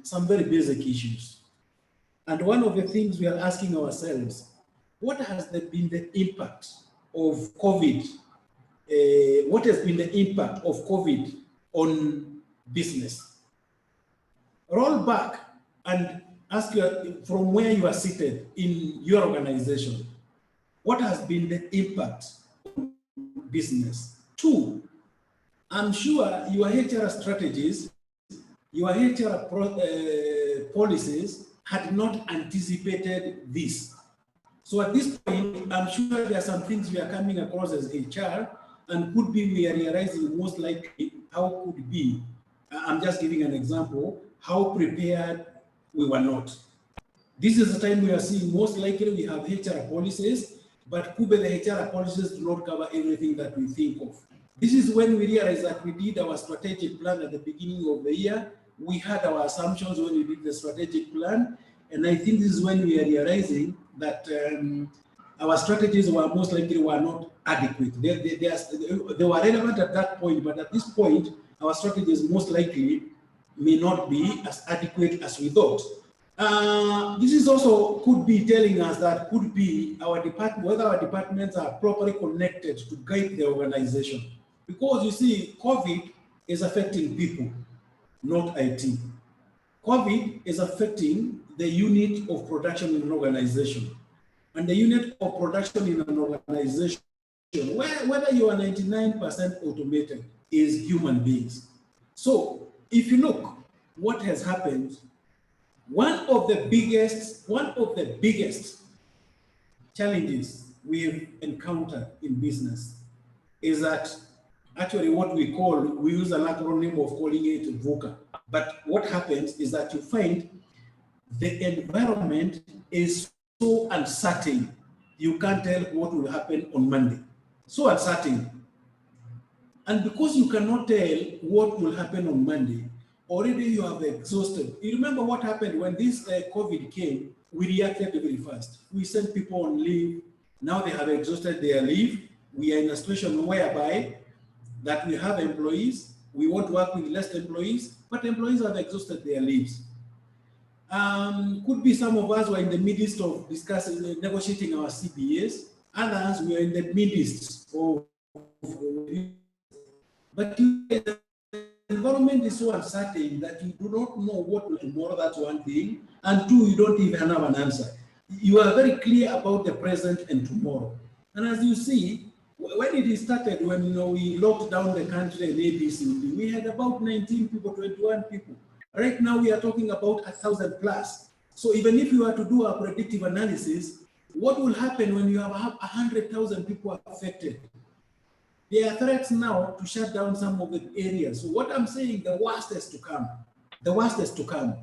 some very basic issues. And one of the things we are asking ourselves, what has been the impact of COVID? What has been the impact of COVID on business? Roll back and ask from where you are seated in your organization, what has been the impact on business? 2, I'm sure your HR strategies, your HR policies had not anticipated this. So at this point, I'm sure there are some things we are coming across as HR, and could be we are realizing most likely how could be. I'm just giving an example, how prepared we were not. This is the time we are seeing most likely we have HR policies, but could be the HR policies do not cover everything that we think of. This is when we realize that we did our strategic plan at the beginning of the year. We had our assumptions when we did the strategic plan, and I think this is when we are realizing that our strategies were most likely not adequate. They were relevant at that point, but at this point, our strategies most likely may not be as adequate as we thought. This is also could be telling us that could be our department, whether our departments are properly connected to guide the organization. Because you see, COVID is affecting people, not IT. COVID is affecting the unit of production in an organization. And the unit of production in an organization, whether you are 99% automated, is human beings. So if you look what has happened, one of the biggest challenges we've encountered in business is that actually we use an acronym of calling it VUCA. But what happens is that you find the environment is so uncertain, you can't tell what will happen on Monday. So uncertain. And because you cannot tell what will happen on Monday, already you have exhausted. You remember what happened when this COVID came? We reacted very fast. We sent people on leave. Now they have exhausted their leave. We are in a situation whereby that we have employees. We want to work with less employees, but employees have exhausted their leaves. Could be some of us were in the midst of discussing, negotiating our CBAs. Others were in the midst of but the environment is so uncertain that you do not know what will tomorrow, that's one thing. And 2, you don't even have an answer. You are very clear about the present and tomorrow. And as you see, when it started, when we locked down the country and ABC, we had about 19 people, 21 people. Right now, we are talking about 1,000 plus. So even if you are to do a predictive analysis, what will happen when you have 100,000 people affected? There are threats now to shut down some of the areas. So what I'm saying, the worst is to come. The worst is to come.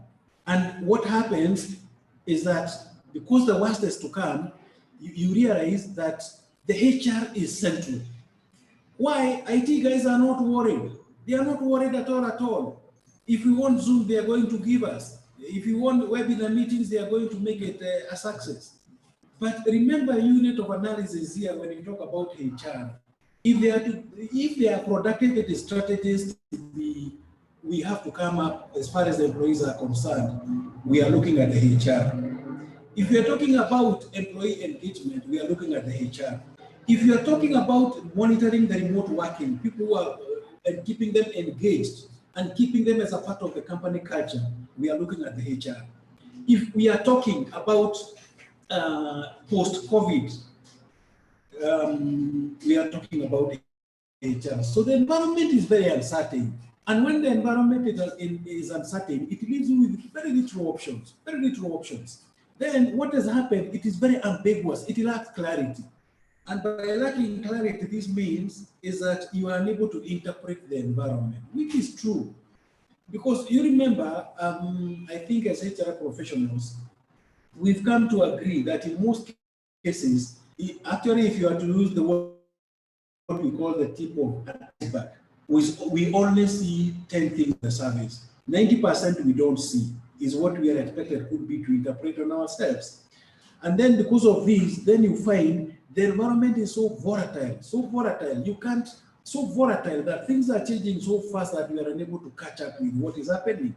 And what happens is that because the worst is to come, you realize that the HR is central. Why? IT guys are not worried. They are not worried at all. If we want Zoom, they are going to give us. If you want webinar meetings, they are going to make it a success. But remember, unit of analysis here when you talk about HR. If they are productivity strategies, we have to come up as far as the employees are concerned. We are looking at the HR. If we are talking about employee engagement, we are looking at the HR. If you are talking about monitoring the remote working, people who are and keeping them engaged and keeping them as a part of the company culture, we are looking at the HR. If we are talking about post-COVID, we are talking about HR. So the environment is very uncertain. And when the environment is uncertain, it leaves you with very little options. Then what has happened, it is very ambiguous. It lacks clarity. And by lacking clarity, this means is that you are unable to interpret the environment, which is true. Because you remember, I think as HR professionals, we've come to agree that in most cases, actually, if you are to use the word what we call the tip of iceberg, we only see 10 things in the service. 90% we don't see is what we are expected could be to interpret on ourselves. And then because of this, then you find the environment is so volatile, so volatile that things are changing so fast that we are unable to catch up with what is happening.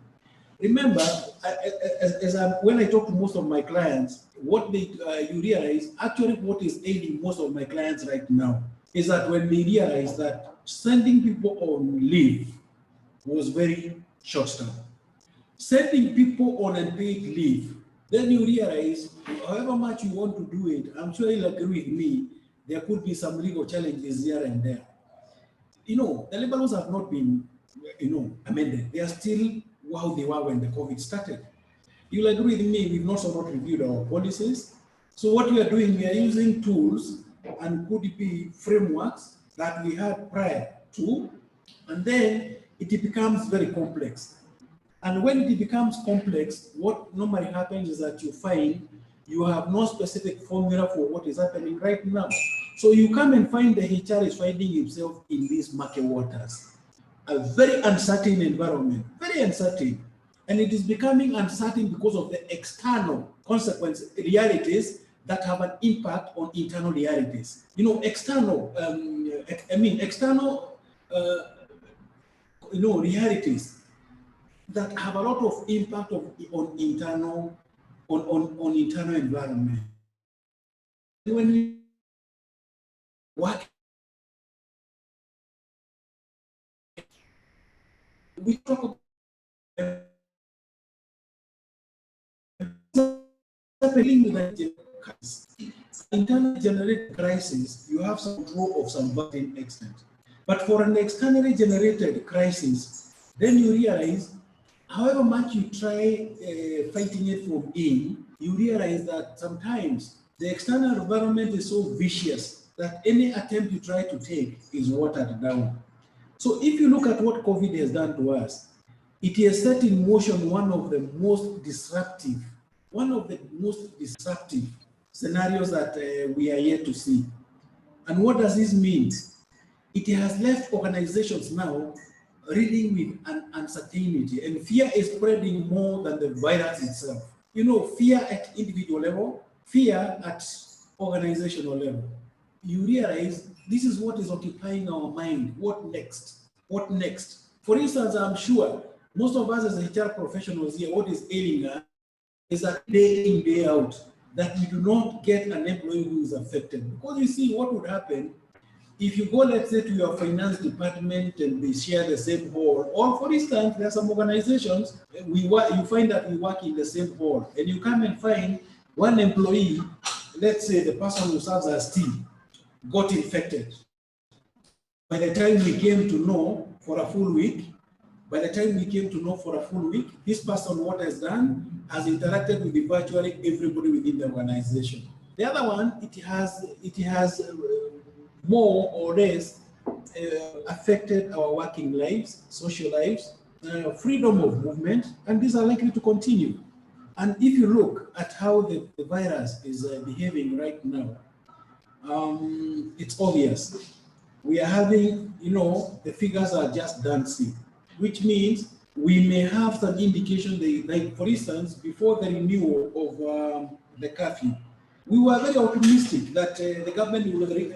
Remember, when I talk to most of my clients, what you realize, actually what is ailing most of my clients right now is that when they realize that sending people on leave was very short term. Sending people on unpaid leave, then you realize, however much you want to do it, I'm sure you'll agree with me, there could be some legal challenges here and there. The labor laws have not been, amended. They are still how they were when the COVID started. You'll agree with me, we've not so much reviewed our policies. So what we are doing, we are using tools and could be frameworks that we had prior to, and then it becomes very complex. And when it becomes complex, what normally happens is that you find you have no specific formula for what is happening right now. So you come and find the HR is finding himself in these murky waters, a very uncertain environment, very uncertain. And it is becoming uncertain because of the external consequence realities that have an impact on internal realities. External, external, realities that have a lot of impact on internal environment. When we work, we talk about internally generated crisis, you have some control of some certain extent. But for an externally generated crisis, then you realize, however much you try fighting it from in, you realize that sometimes the external environment is so vicious that any attempt you try to take is watered down. So if you look at what COVID has done to us, it has set in motion one of the most disruptive scenarios that we are yet to see. And what does this mean? It has left organizations now reeling with an uncertainty, and fear is spreading more than the virus itself. Fear at individual level, fear at organizational level. You realize this is what is occupying our mind. What next? What next? For instance, I'm sure most of us as HR professionals here, what is ailing us is that day in, day out, that we do not get an employee who is affected. Because you see, what would happen if you go, let's say, to your finance department and they share the same hall, or for instance, there are some organizations, you find that we work in the same hall, and you come and find one employee, let's say the person who serves as team, got infected. By the time we came to know for a full week, this person, what has done, has interacted with virtually everybody within the organization. The other one, it has more or less affected our working lives, social lives, freedom of movement, and these are likely to continue. And if you look at how the virus is behaving right now, it's obvious. We are having, the figures are just dancing, which means we may have some indication, like for instance, before the renewal of the curfew, we were very optimistic that the government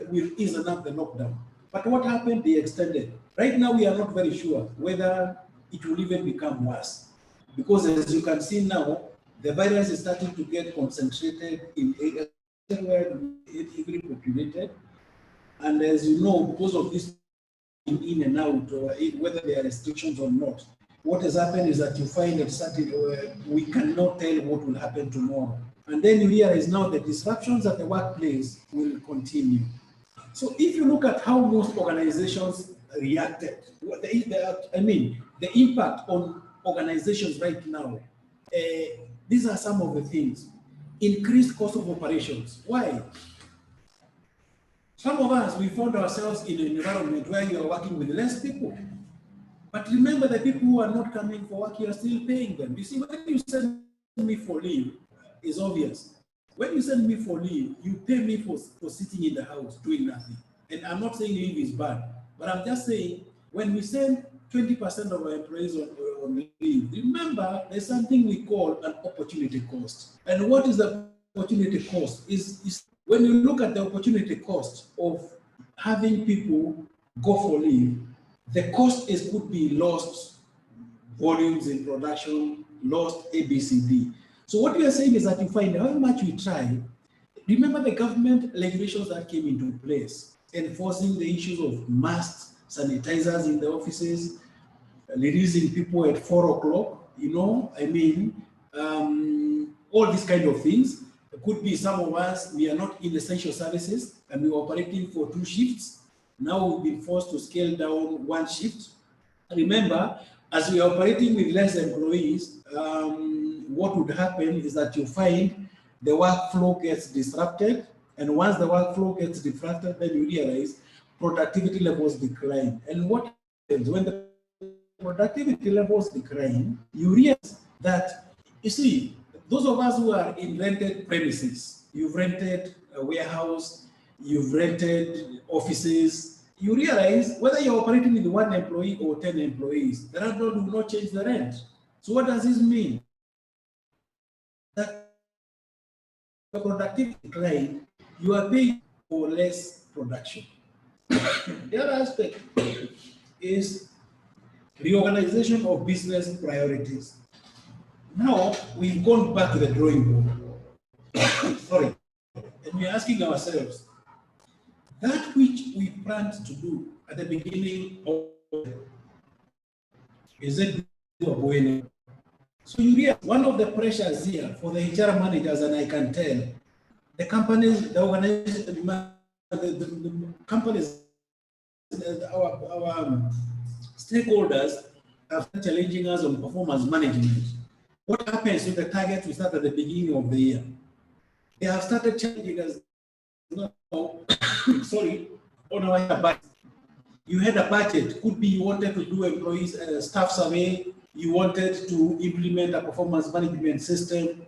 will ease up the lockdown. But what happened? They extended. Right now, we are not very sure whether it will even become worse. Because as you can see now, the virus is starting to get concentrated in areas where it's heavily populated. And as you know, because of this in and out, or whether there are restrictions or not, what has happened is that you find that we cannot tell what will happen tomorrow. And then you realize now the disruptions at the workplace will continue. So if you look at how most organizations reacted, the impact on organizations right now, these are some of the things. Increased cost of operations. Why? Some of us, we found ourselves in an environment where you are working with less people. But remember, the people who are not coming for work, you are still paying them. You see, when you send me for leave, it's obvious. When you send me for leave, you pay me for sitting in the house doing nothing. And I'm not saying leave is bad, but I'm just saying when we send 20% of our employees on leave, remember there's something we call an opportunity cost. And what is the opportunity cost? Is when you look at the opportunity cost of having people go for leave, the cost could be lost volumes in production, lost ABCD. So what we are saying is that you find however much we try, remember the government regulations that came into place, enforcing the issues of masks, sanitizers in the offices, releasing people at 4 o'clock, all these kind of things. It could be some of us, we are not in essential services and we were operating for 2 shifts. Now we've been forced to scale down 1 shift. Remember, as we are operating with less employees, what would happen is that you find the workflow gets disrupted. And once the workflow gets disrupted, then you realize productivity levels decline. And what happens when the productivity levels decline, you realize that, you see, those of us who are in rented premises, you've rented a warehouse, you've rented offices, you realize whether you're operating with 1 employee or 10 employees, the landlord will not change the rent. So what does this mean? That the productivity decline, you are paying for less production. The other aspect is reorganization of business priorities. Now, we've gone back to the drawing board. Sorry. And we're asking ourselves, that which we planned to do at the beginning of, is it doable? So you realize one of the pressures here for the HR managers, and I can tell, the companies, the organization, the companies, our stakeholders are challenging us on performance management. What happens with the target we start at the beginning of the year? They have started challenging us now, sorry, on our budget. You had a budget, could be you wanted to do employees staff survey, you wanted to implement a performance management system,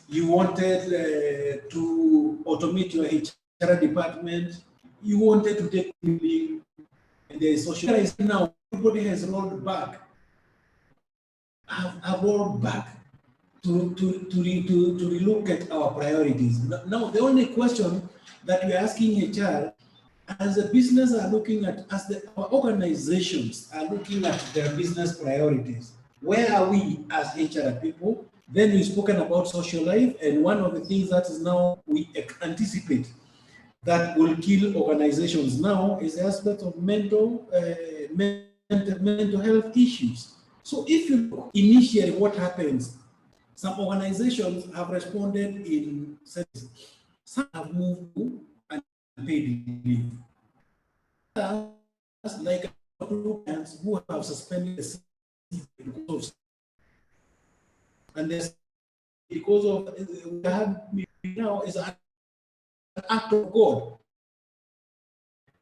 you wanted to automate your HR department, you wanted to take leave, and there is social. Now everybody has rolled back. Have rolled back to relook at our priorities. Now the only question that we're asking HR, as the business are looking at, our organizations are looking at their business priorities, where are we as HR people? Then we've spoken about social life, and one of the things that is now we anticipate that will kill organizations now is the aspect of mental health issues. So if you look initially what happens, some organizations have responded in services. Some have moved to unpaid leave. Like clients who have suspended the because of, and this because of we have now is an act of God.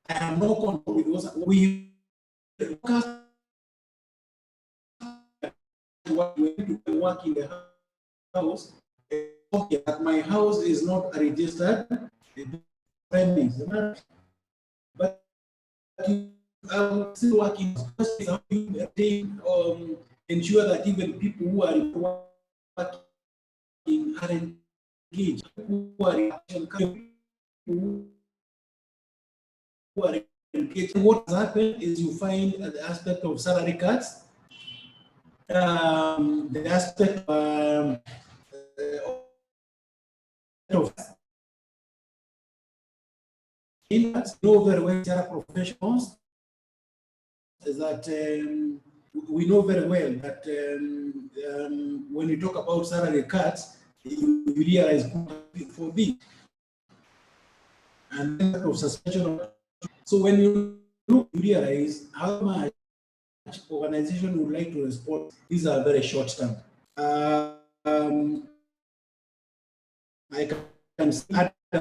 I have no control with what we work in the house. That my house is not registered premise, but I'm still working. Ensure that even people who are working are engaged, who are engaged. What has happened is you find the aspect of salary cuts, the aspect of know very well professionals is that we know very well that when you talk about salary cuts, you realize for this and then of suspension. So when you look, you realize how much organization would like to respond. These are very short term. I can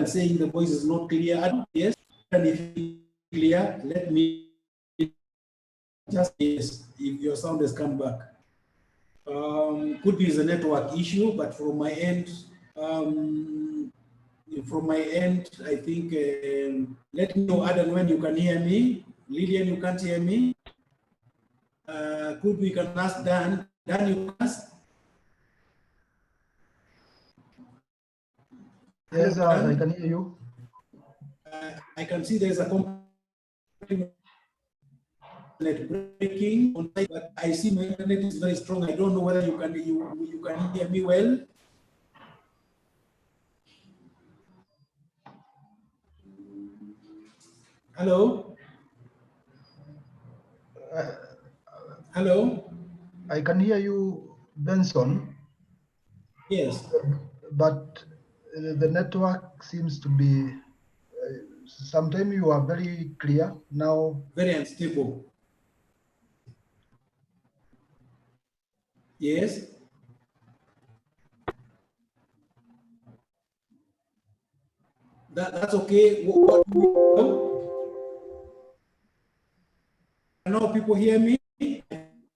say the voice is not clear. Yes, and if it's clear, let me just yes. If your sound has come back, could be a network issue, but from my end, I think let me know, Adam, when you can hear me. Lillian, you can't hear me. Could we can ask Dan? Dan, you can ask. Yes, I can hear you. I can see there's a breaking on site, but I see my internet is very strong. I don't know whether you can hear me well. Hello? Hello? I can hear you, Benson. Yes. But the network seems to be, sometimes you are very clear. Now, Very unstable. Yes. That's okay. Now people hear me. I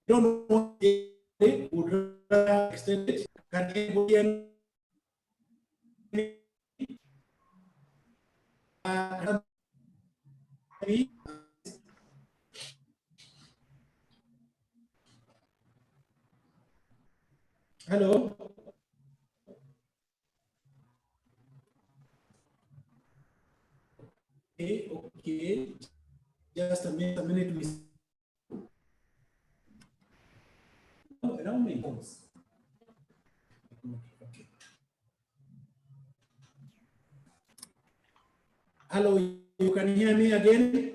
don't know if they would rather extend it. Can anybody hear me? Hello? Okay. Just a minute. Allow me. Okay. Hello, you can hear me again?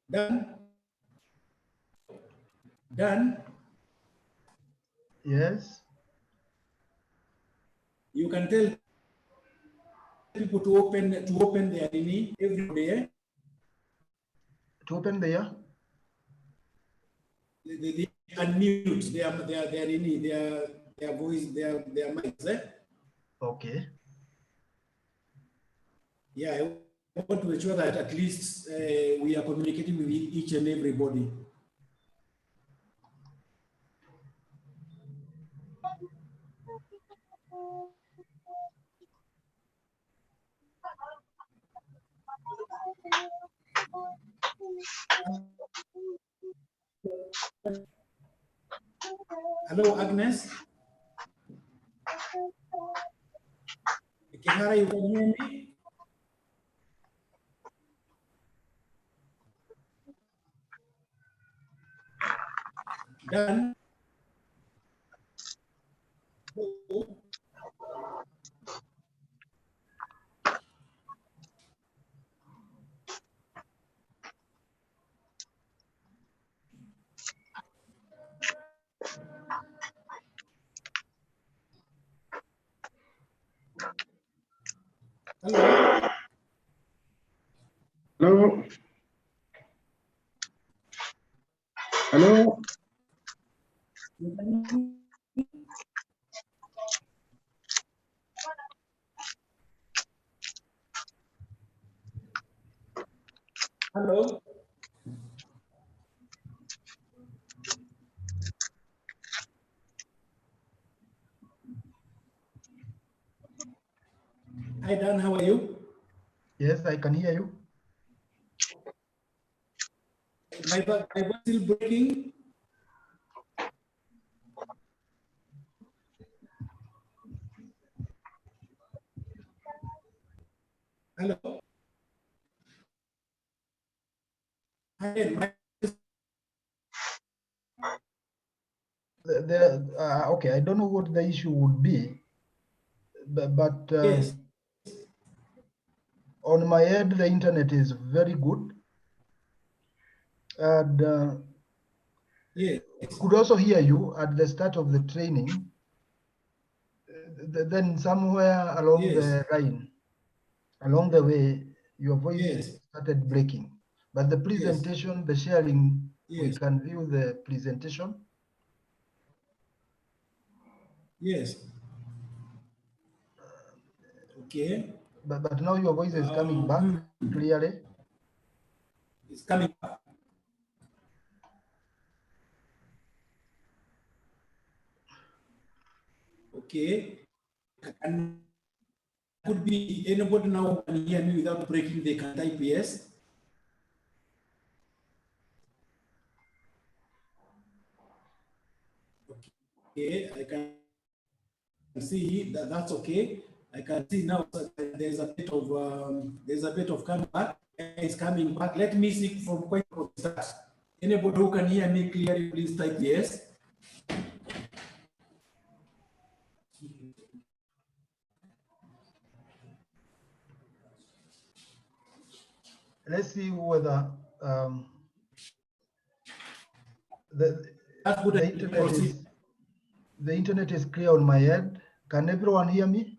Done? Done? yes. You can tell people to open their mini every day. To open there. They unmute their voice, their mics. Okay. Yeah, I want to ensure that at least we are communicating with each and everybody. Hello, Agnes. Kihara, you can hear me? Dan? Hello? Hello. Hello. Hello? Hi, Dan, how are you? Yes, I can hear you. My voice still breaking? Hello? Hi, Okay, I don't know what the issue would be, but yes, on my end, the internet is very good. And yes, could also hear you at the start of the training. Then somewhere along yes, the line, along the way, your voice yes, started breaking. But the presentation, the sharing, we yes, can view the presentation. yes. Okay. But now your voice is coming back clearly. It's coming back. Okay. And could be anybody now can hear me without breaking, they can type yes. Okay, I can see that that's okay. I can see now that there's a bit of comeback. It's coming back. Let me see from quite from the start. Anybody who can hear me clearly, please type yes. Let's see whether the internet is clear on my end. Can everyone hear me?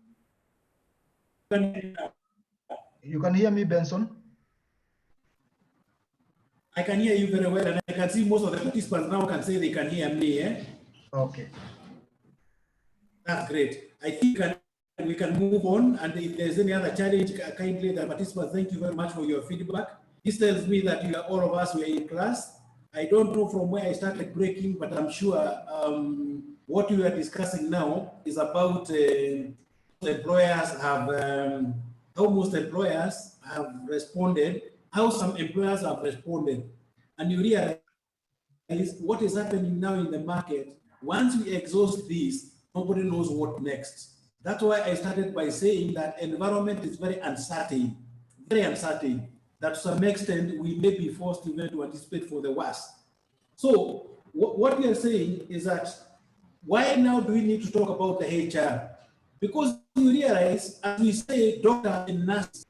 You can hear me, Benson? I can hear you very well, and I can see most of the participants now can say they can hear me. Eh? Okay. That's great. I think we can move on, and if there's any other challenge, kindly the participants, thank you very much for your feedback. This tells me that all of us were in class. I don't know from where I started breaking, but I'm sure what we are discussing now is about employers have, how most employers have responded, how some employers have responded. And you realize what is happening now in the market. Once we exhaust this, nobody knows what next. That's why I started by saying that environment is very uncertain, that to some extent we may be forced even to anticipate for the worst. So what we are saying is that why now do we need to talk about the HR? Because you realize, as we say, doctors and nurses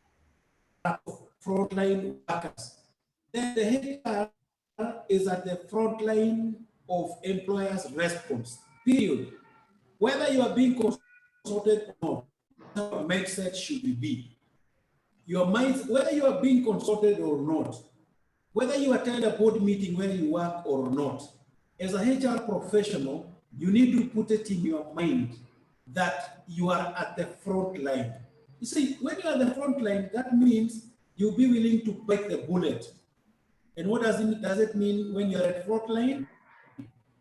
are frontline workers. Then the HR is at the front line of employers' response, period. Whether you are being consulted or not, your mindset should be. Your mind, whether you are being consulted or not, whether you attend a board meeting where you work or not, as a HR professional, you need to put it in your mind that you are at the front line. You see, when you're at the front line, that means you'll be willing to bite the bullet. And what does it mean when you're at front line?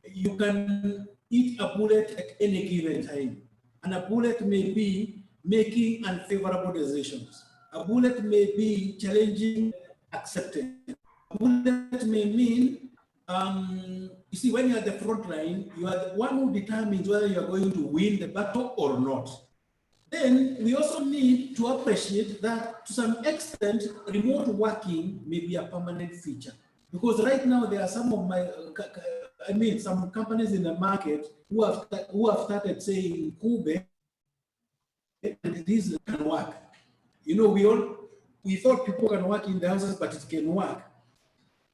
You can eat a bullet at any given time. And a bullet may be making unfavorable decisions. A bullet may be challenging acceptance. A bullet may mean, you see, when you're at the front line, you are the one who determines whether you're going to win the battle or not. Then we also need to appreciate that to some extent, remote working may be a permanent feature. Because right now there are some of some companies in the market who have started saying Kube, this can work. You know, we thought people can work in the houses, but it can work.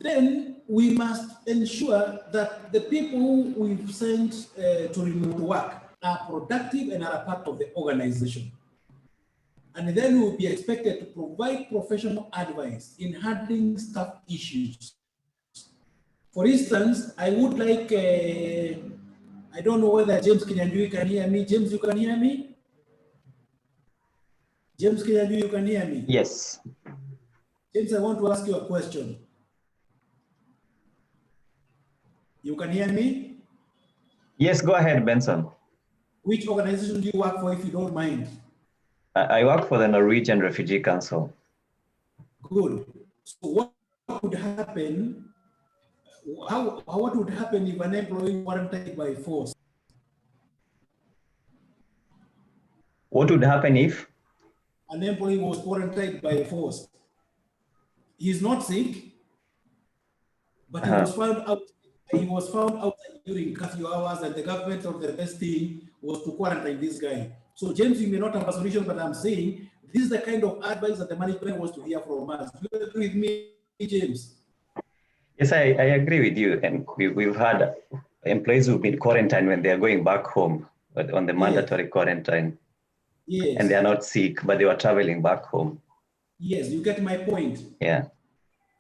Then we must ensure that the people we've sent to remote work are productive and are a part of the organization. And then we'll be expected to provide professional advice in handling staff issues. For instance, I would like, I don't know whether James Kinyanjui can hear me. James, you can hear me? James Kinyanjui, you can hear me? Yes. James, I want to ask you a question. You can hear me? Yes, go ahead, Benson. Which organization do you work for, if you don't mind? I work for the Norwegian Refugee Council. Good. So what would happen? What would happen if an employee quarantined by force? What would happen if? An employee was quarantined by force. He's not sick, but he was found out. He was found out during curfew hours, and the government of the best thing was to quarantine this guy. So, James, you may not have a solution, but I'm saying this is the kind of advice that the management was to hear from us. Do you agree with me, James? Yes, I agree with you. And we've had employees who've been quarantined when they are going back home on the mandatory quarantine. Yes. And they are not sick, but they were traveling back home. Yes, you get my point. Yeah.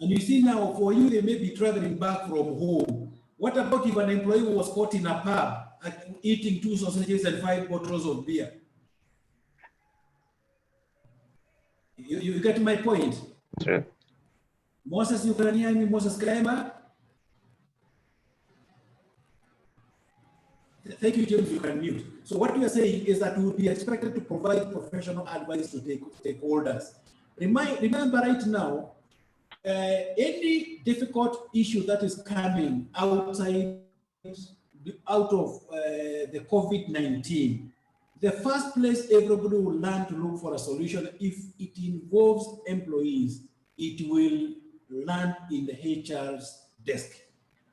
And you see now, for you, they may be traveling back from home. What about if an employee was caught in a pub eating 2 sausages and 5 bottles of beer? You get my point? True. Moses, you can hear me? Moses Kramer? Thank you, James, you can mute. So what we are saying is that we will be expected to provide professional advice to stakeholders. Remember right now, any difficult issue that is coming out of the COVID-19, the first place everybody will learn to look for a solution, if it involves employees, it will land in the HR's desk.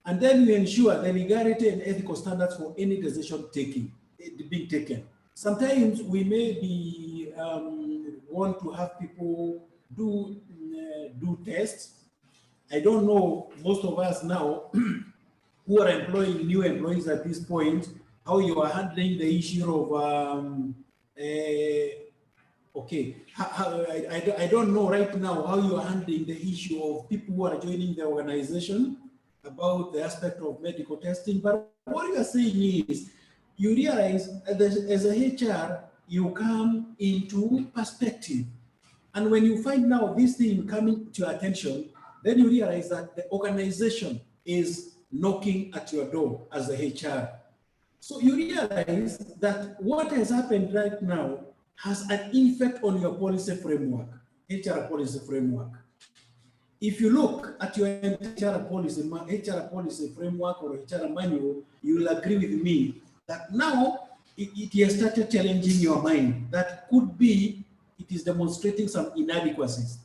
And then we ensure the legality and ethical standards for any decision being taken. Sometimes we may be want to have people do tests. I don't know, most of us now who are employing new employees at this point, how you are handling the issue of I don't know right now how you are handling the issue of people who are joining the organization about the aspect of medical testing. But what you are saying is, you realize as a HR, you come into perspective. And when you find now this thing coming to your attention, then you realize that the organization is knocking at your door as the HR. So you realize that what has happened right now has an effect on your policy framework, HR policy framework. If you look at your HR policy framework or HR manual, you will agree with me that now it has started challenging your mind. That could be, it is demonstrating some inadequacies.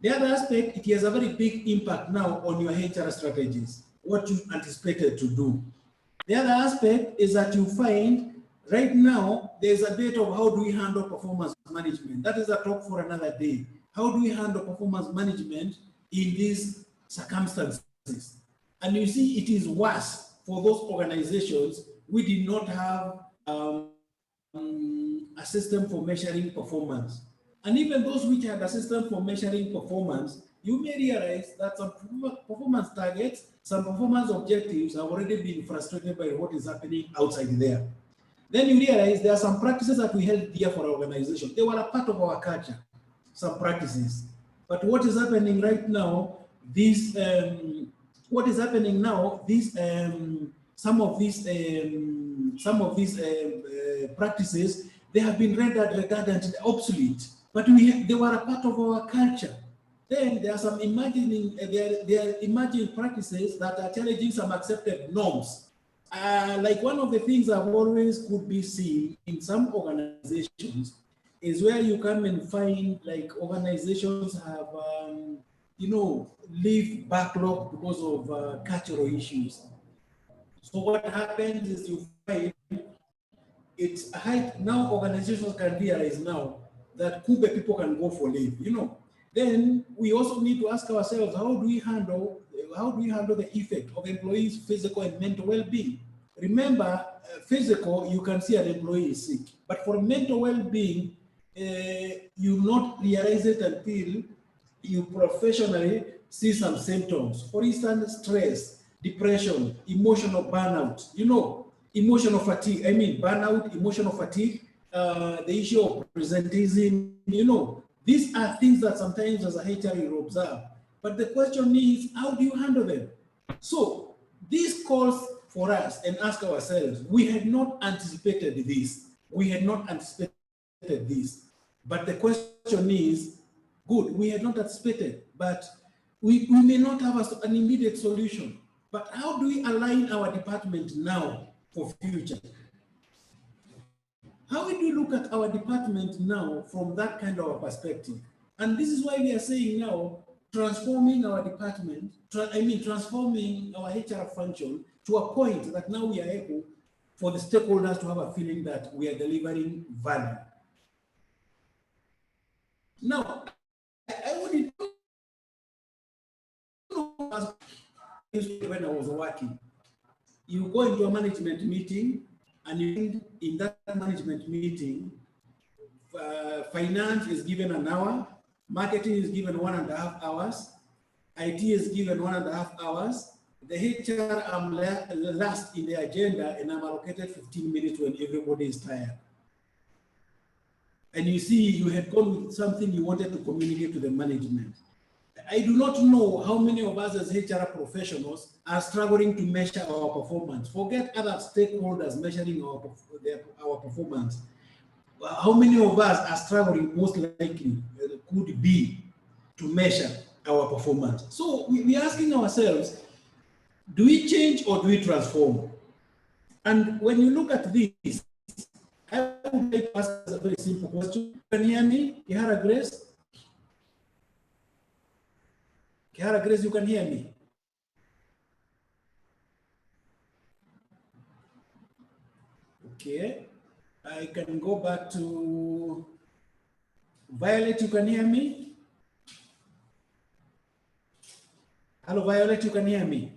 The other aspect, it has a very big impact now on your HR strategies, what you anticipated to do. The other aspect is that you find right now, there's a bit of how do we handle performance management. That is a talk for another day. How do we handle performance management in these circumstances? And you see, it is worse for those organizations we did not have a system for measuring performance. And even those which had a system for measuring performance, you may realize that some performance targets, some performance objectives have already been frustrated by what is happening outside there. Then you realize there are some practices that we held dear for our organization. They were a part of our culture, some practices. But what is happening right now, some of these practices, they have been rendered redundant, obsolete. But they were a part of our culture. Then there are some emerging practices that are challenging some accepted norms. Like one of the things I've always could be seen in some organizations is where you come and find like organizations have, leave backlog because of cultural issues. So what happens is you find it's height. Now organizations can realize now that Kube people can go for leave, Then we also need to ask ourselves, how do we handle the effect of employees' physical and mental well-being? Remember, physical, you can see an employee is sick, but for mental well-being, you not realize it until you professionally see some symptoms. For instance, stress, depression, emotional burnout, emotional fatigue. Burnout, emotional fatigue, the issue of presenteeism, these are things that sometimes as a HR you observe. But the question is, how do you handle them? So this calls for us and ask ourselves, we had not anticipated this. But the question is, good, we had not anticipated, but we may not have an immediate solution. But how do we align our department now for future? How do we look at our department now from that kind of a perspective? And this is why we are saying now, transforming our department, transforming our HR function to a point that now we are able for the stakeholders to have a feeling that we are delivering value. Now, I wouldn't know when I was working. You go into a management meeting, and in that management meeting, finance is given an hour, marketing is given 1.5 hours, IT is given 1.5 hours. The HR, I'm last in the agenda, and I'm allocated 15 minutes when everybody is tired. And you see, you had come with something you wanted to communicate to the management. I do not know how many of us as HR professionals are struggling to measure our performance. Forget other stakeholders measuring our performance. How many of us are struggling, most likely, could be to measure our performance? So we're asking ourselves, do we change or do we transform? And when you look at this, I would like to ask a very simple question. Can you hear me, Kihara Grace? Kihara Grace, you can hear me? Okay, I can go back to Violet, you can hear me? Hello, Violet, you can hear me?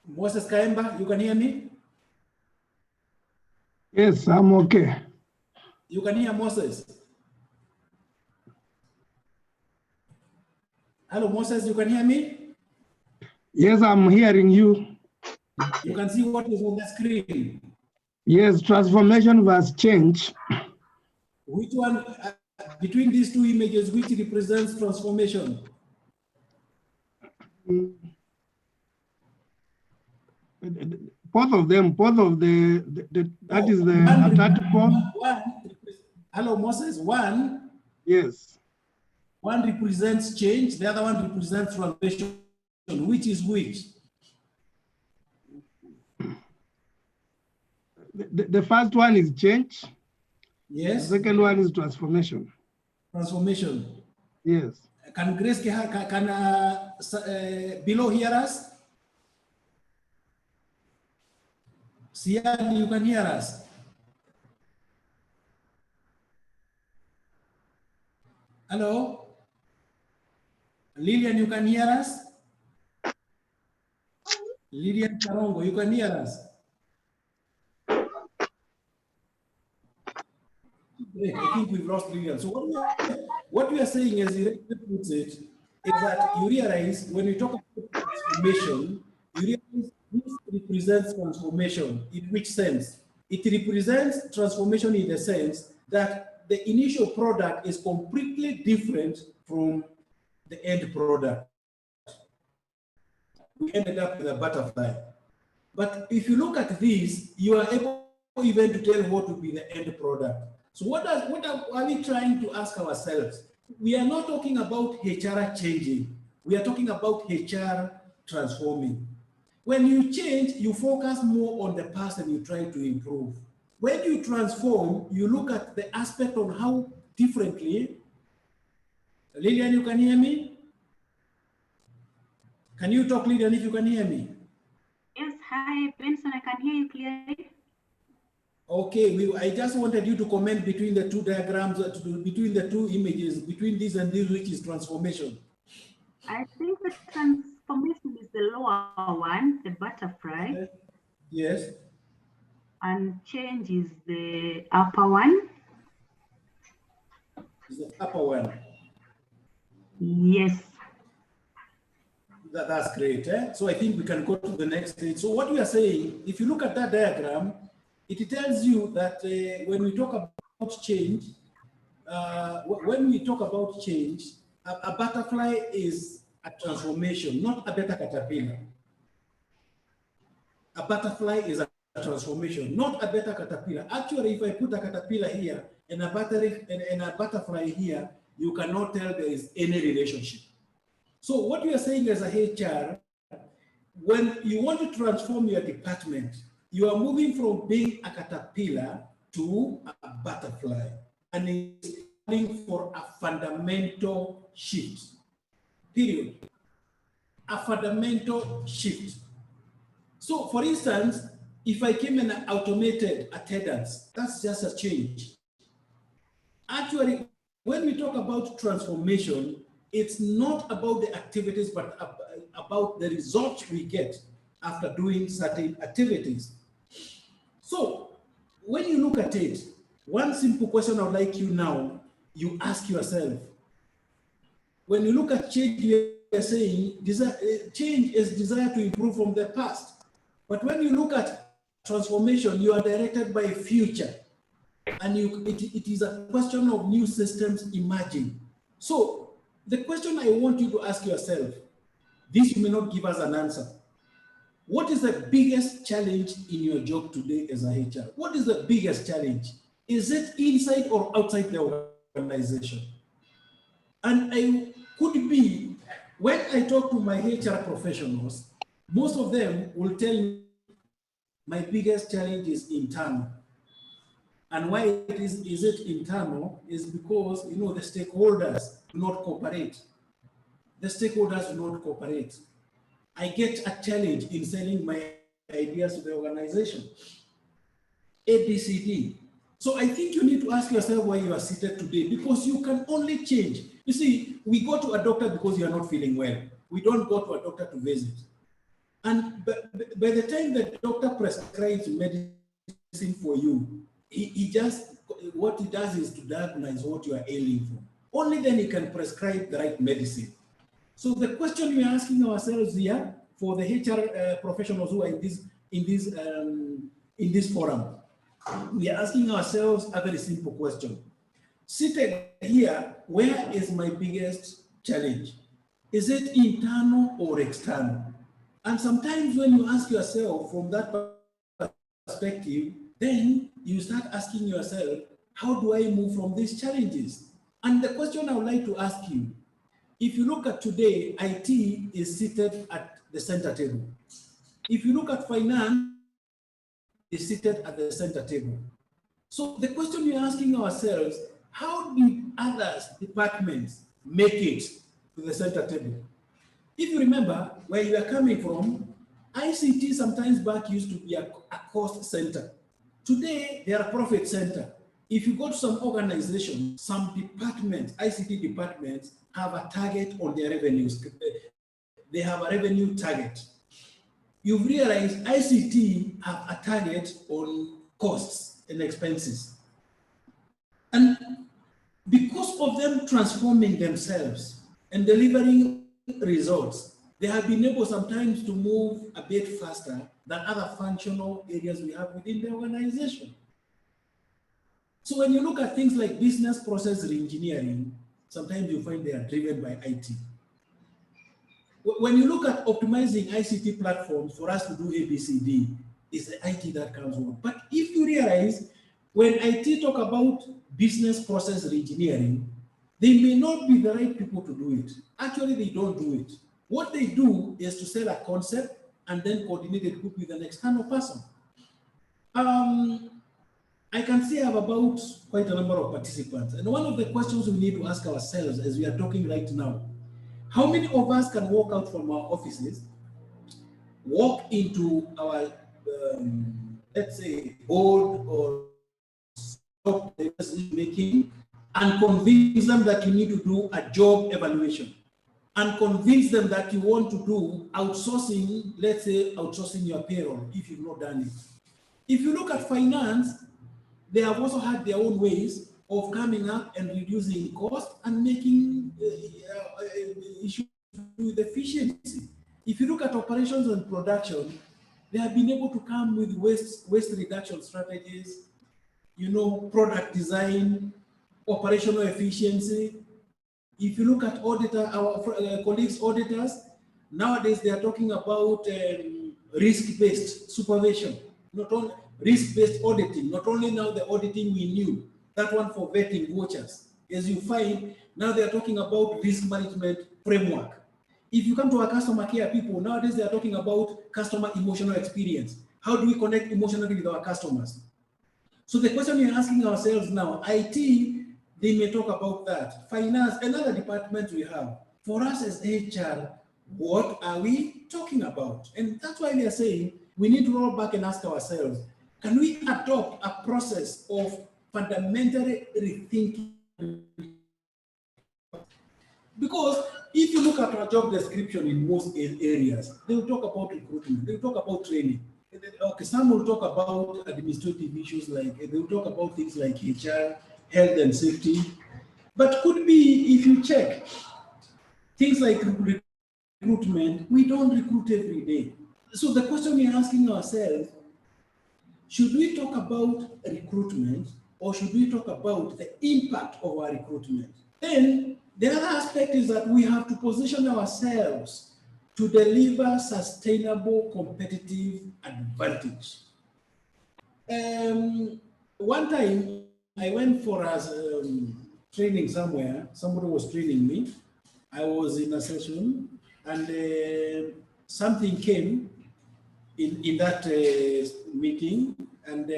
Moses Kaemba, you can hear me? Yes, I'm okay. You can hear Moses? Hello, Moses, you can hear me? Yes, I'm hearing you. You can see what is on the screen. Yes, transformation versus change. Which one, between these two images, which represents transformation? Both of them, both of that is the hello, Moses, one yes. One represents change, the other one represents transformation. Which is which? The first one is change. Yes. The second one is transformation. Transformation. Yes. Can Grace, below hear us? Sian, you can hear us? Hello? Lillian, you can hear us? Lillian Karongo, you can hear us? Great, I think we've lost Lillian. So what we are saying, as he puts it, is that you realize when we talk about transformation, you realize this represents transformation. In which sense? It represents transformation in the sense that the initial product is completely different from the end product. We ended up with a butterfly. But if you look at this, you are able even to tell what will be the end product. So what are we trying to ask ourselves? We are not talking about HR changing. We are talking about HR transforming. When you change, you focus more on the past and you try to improve. When you transform, you look at the aspect on how differently. Lillian, you can hear me? Can you talk, Lillian, if you can hear me? Yes, hi, Benson, I can hear you clearly. Okay, I just wanted you to comment between the two diagrams, between the two images, between this and this, which is transformation. I think the transformation is the lower one, the butterfly. Okay. Yes. And change is the upper one. Is the upper one. Yes. That's great. So I think we can go to the next stage. So what we are saying, if you look at that diagram, it tells you that when we talk about change, a butterfly is a transformation, not a beta caterpillar. A butterfly is a transformation, not a beta caterpillar. Actually, if I put a caterpillar here and a butterfly here, you cannot tell there is any relationship. So what we are saying as a HR, when you want to transform your department, you are moving from being a caterpillar to a butterfly, and it's calling for a fundamental shift, period. A fundamental shift. So for instance, if I came in an automated attendance, that's just a change. Actually, when we talk about transformation, it's not about the activities, but about the results we get after doing certain activities. So when you look at it, one simple question I would like you now, you ask yourself, when you look at change, you are saying change is desire to improve from the past. But when you look at transformation, you are directed by future. And it is a question of new systems emerging. So the question I want you to ask yourself, this you may not give us an answer. What is the biggest challenge in your job today as a HR? What is the biggest challenge? Is it inside or outside the organization? And I could be, when I talk to my HR professionals, most of them will tell my biggest challenge is internal. And why is it internal is because, you know, the stakeholders do not cooperate. The stakeholders do not cooperate. I get a challenge in selling my ideas to the organization. ABCD. So I think you need to ask yourself why you are seated today, because you can only change. You see, we go to a doctor because you are not feeling well. We don't go to a doctor to visit. And by the time the doctor prescribes medicine for you, he just, what he does is to diagnose what you are ailing for. Only then he can prescribe the right medicine. So the question we are asking ourselves here for the HR professionals who are in this forum, we are asking ourselves a very simple question. Seated here, where is my biggest challenge? Is it internal or external? And sometimes when you ask yourself from that perspective, then you start asking yourself, how do I move from these challenges? And the question I would like to ask you, if you look at today, IT is seated at the center table. If you look at finance, is seated at the center table. So the question we're asking ourselves, how do other departments make it to the center table? If you remember where you are coming from, ICT sometimes back used to be a cost center. Today, they are a profit center. If you go to some organizations, some departments, ICT departments, have a target on their revenues. They have a revenue target. You've realized ICT have a target on costs and expenses. And because of them transforming themselves and delivering results, they have been able sometimes to move a bit faster than other functional areas we have within the organization. So when you look at things like business process reengineering, sometimes you find they are driven by IT. When you look at optimizing ICT platforms for us to do ABCD, it's the IT that comes on. But if you realize, when IT talk about business process reengineering, they may not be the right people to do it. Actually, they don't do it. What they do is to sell a concept and then coordinate it with an external person. I can see I have about quite a number of participants. And one of the questions we need to ask ourselves as we are talking right now, how many of us can walk out from our offices, walk into our, let's say, board or decision making, and convince them that you need to do a job evaluation, and convince them that you want to do outsourcing, let's say outsourcing your payroll if you've not done it. If you look at finance, they have also had their own ways of coming up and reducing cost and making issues with efficiency. If you look at operations and production, they have been able to come with waste reduction strategies, you know, product design, operational efficiency. If you look at our colleagues auditors, nowadays they are talking about risk-based supervision, not only risk-based auditing, not only now the auditing we knew, that one for vetting vouchers. As you find, now they are talking about risk management framework. If you come to our customer care people, nowadays they are talking about customer emotional experience. How do we connect emotionally with our customers? So the question we're asking ourselves now, IT, they may talk about that. Finance, another department we have. For us as HR, what are we talking about? And that's why we are saying we need to roll back and ask ourselves, can we adopt a process of fundamentally rethinking? Because if you look at our job description in most areas, they will talk about recruitment, they will talk about training. Okay, some will talk about administrative issues, like they will talk about things like HR, health and safety. But could be, if you check, things like recruitment, we don't recruit every day. So the question we're asking ourselves, should we talk about recruitment or should we talk about the impact of our recruitment? Then the other aspect is that we have to position ourselves to deliver sustainable competitive advantage. One time I went for a training somewhere, somebody was training me. I was in a session and something came in that meeting, and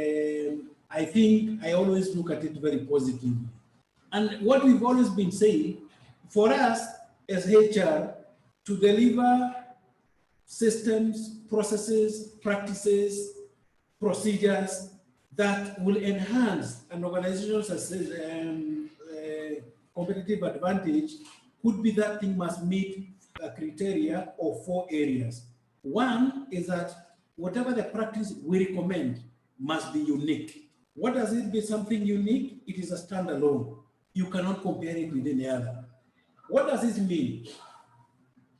I think I always look at it very positively. And what we've always been saying, for us as HR, to deliver systems, processes, practices, procedures that will enhance an organization's competitive advantage, could be that thing must meet a criteria of 4 areas. One is that whatever the practice we recommend must be unique. What does it be something unique? It is a standalone. You cannot compare it with any other. What does it mean?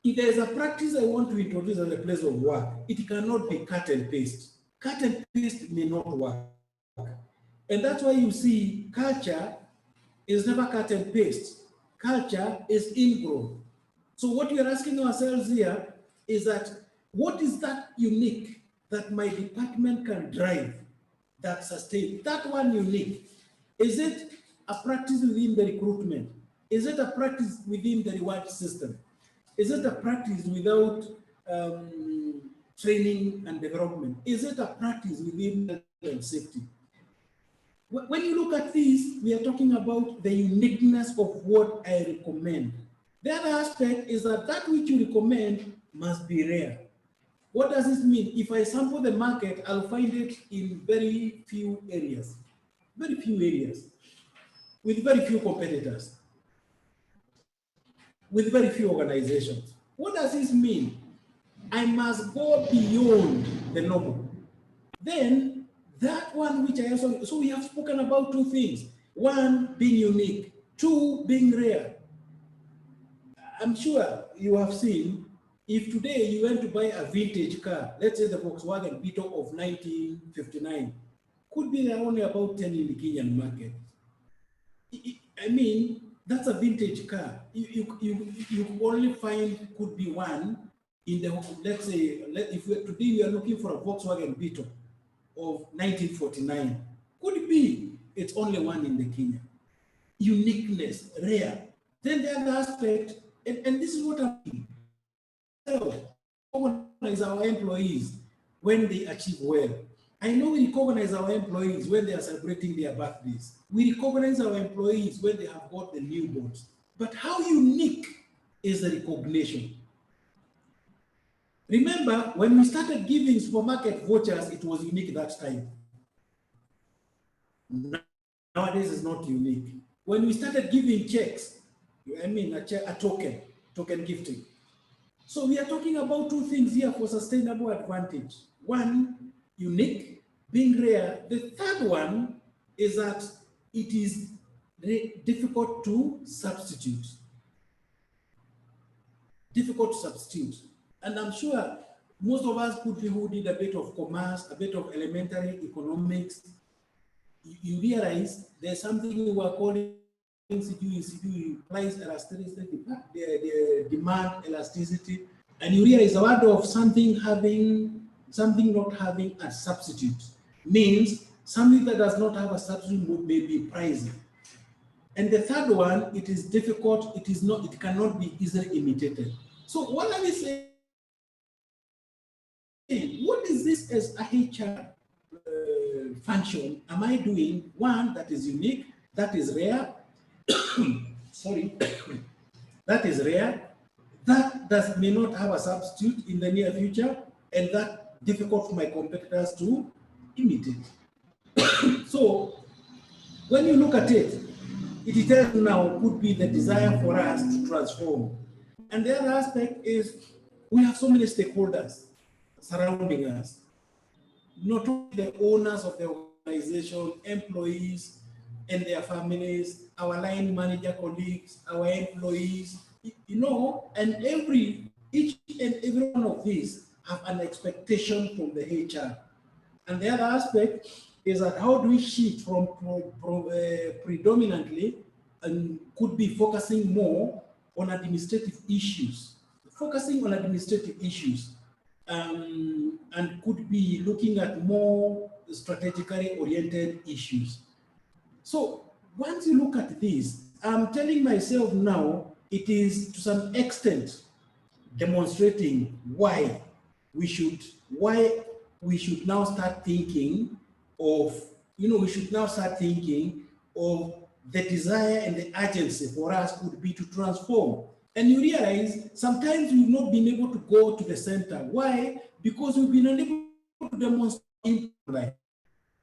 If there is a practice I want to introduce at the place of work, it cannot be cut and paste. Cut and paste may not work. And that's why you see culture is never cut and paste. Culture is ingrown. So what we are asking ourselves here is that what is that unique that my department can drive, that sustain, that one unique? Is it a practice within the recruitment? Is it a practice within the reward system? Is it a practice without training and development? Is it a practice within health and safety? When you look at this, we are talking about the uniqueness of what I recommend. The other aspect is that that which you recommend must be rare. What does this mean? If I sample the market, I'll find it in very few areas, with very few competitors, with very few organizations. What does this mean? I must go beyond the normal. Then that one which I also, so we have spoken about 2 things. 1, being unique. 2, being rare. I'm sure you have seen, if today you went to buy a vintage car, let's say the Volkswagen Beetle of 1959, could be there only about 10 in the Kenyan market. I mean, that's a vintage car. You only find could be one in the, let's say, if today we are looking for a Volkswagen Beetle of 1949, could it be it's only one in the Kenya? Uniqueness, rare. Then the other aspect, and this is what I mean. So, recognize our employees when they achieve well. I know we recognize our employees when they are celebrating their birthdays. We recognize our employees when they have got the newborns. But how unique is the recognition? Remember, when we started giving supermarket vouchers, it was unique that time. Nowadays, it's not unique. When we started giving checks, I mean a token gifting. So we are talking about 2 things here for sustainable advantage. 1, unique, being rare. The third one is that it is difficult to substitute. Difficult to substitute. And I'm sure most of us who did a bit of commerce, a bit of elementary economics, you realize there's something we were calling implies elasticity, the demand elasticity, and you realize the word of something not having a substitute means something that does not have a substitute may be pricey. And the third one, it is difficult, it cannot be easily imitated. So what are we saying? What is this as a HR function am I doing? 1, that is unique, that is rare, sorry, that is rare, that may not have a substitute in the near future, and that difficult for my competitors to imitate. So when you look at it, it tells you now could be the desire for us to transform. And the other aspect is we have so many stakeholders surrounding us. Not only the owners of the organization, employees and their families, our line manager colleagues, our employees, and each and every one of these have an expectation from the HR. And the other aspect is that how do we shift from predominantly and could be focusing more on administrative issues, and could be looking at more strategically oriented issues. So once you look at this, I'm telling myself now, it is to some extent demonstrating why we should now start thinking of, we should now start thinking of the desire and the urgency for us could be to transform. And you realize sometimes we've not been able to go to the center. Why? Because we've been unable to demonstrate impact.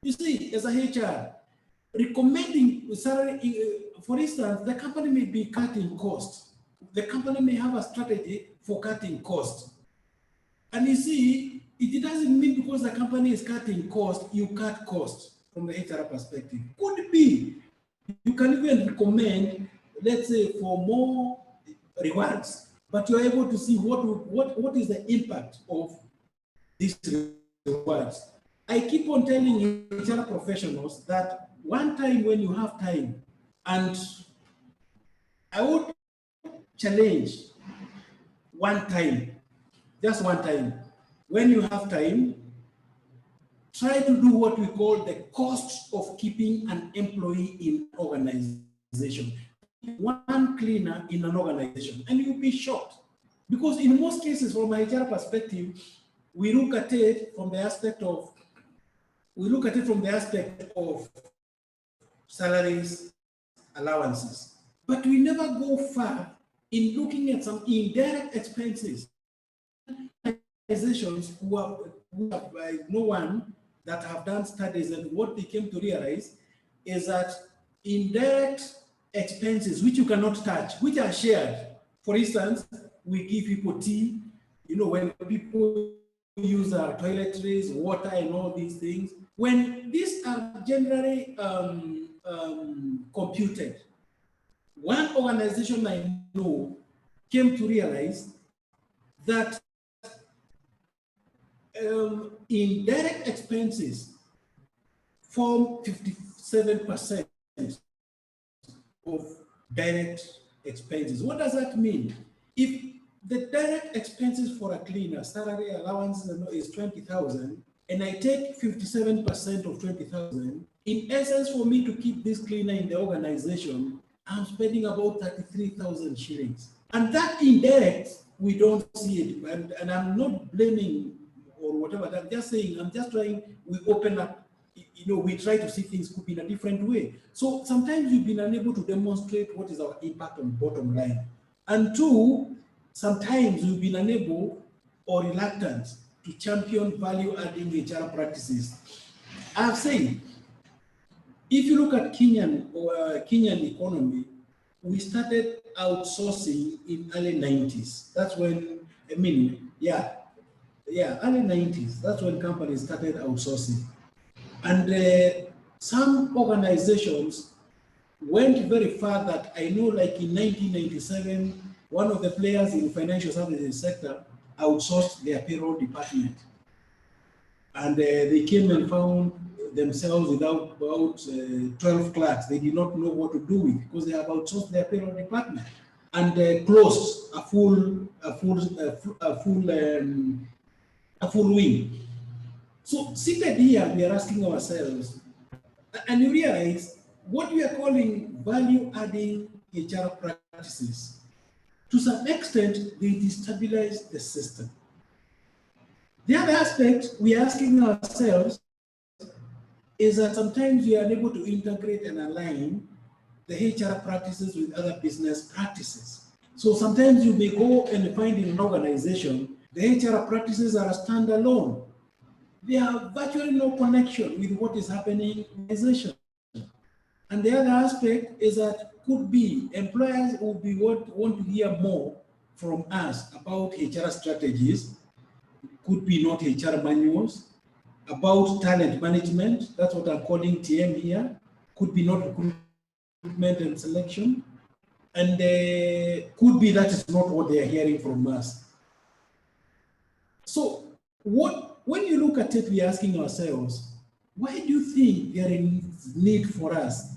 You see, as a HR, recommending salary, for instance, the company may be cutting costs. The company may have a strategy for cutting costs. And you see, it doesn't mean because the company is cutting costs, you cut costs from the HR perspective. Could be. You can even recommend, let's say, for more rewards, but you're able to see what is the impact of these rewards. I keep on telling HR professionals that one time when you have time, and I would challenge one time, just one time, when you have time, try to do what we call the cost of keeping an employee in an organization. One cleaner in an organization, and you'll be shocked. Because in most cases, from a HR perspective, we look at it from the aspect of salaries, allowances. But we never go far in looking at some indirect expenses. Organizations who have no one that have done studies, and what they came to realize is that indirect expenses which you cannot touch, which are shared. For instance, we give people tea, when people use our toiletries, water, and all these things. When these are generally computed, one organization I know came to realize that indirect expenses form 57% of direct expenses. What does that mean? If the direct expenses for a cleaner, salary, allowance is 20,000, and I take 57% of 20,000, in essence, for me to keep this cleaner in the organization, I'm spending about 33,000 shillings. And that indirect, we don't see it. And I'm not blaming or whatever. I'm just saying, we open up, we try to see things could be in a different way. So sometimes we've been unable to demonstrate what is our impact on bottom line. And two, sometimes we've been unable or reluctant to champion value-adding HR practices. I've said, if you look at Kenyan economy, we started outsourcing in early 90s. That's when, early 90s. That's when companies started outsourcing. And some organizations went very far that I know, like in 1997, one of the players in the financial services sector outsourced their payroll department. And they came and found themselves without about 12 clerks. They did not know what to do with because they have outsourced their payroll department and closed a full wing. So seated here, we are asking ourselves, and you realize what we are calling value-adding HR practices, to some extent, they destabilize the system. The other aspect we are asking ourselves is that sometimes we are unable to integrate and align the HR practices with other business practices. So sometimes you may go and find in an organization, the HR practices are a standalone. They have virtually no connection with what is happening in the organization. And the other aspect is that could be employers will be want to hear more from us about HR strategies, could be not HR manuals, about talent management, that's what I'm calling TM here, could be not recruitment and selection, and could be that is not what they are hearing from us. So when you look at it, we're asking ourselves, why do you think there is need for us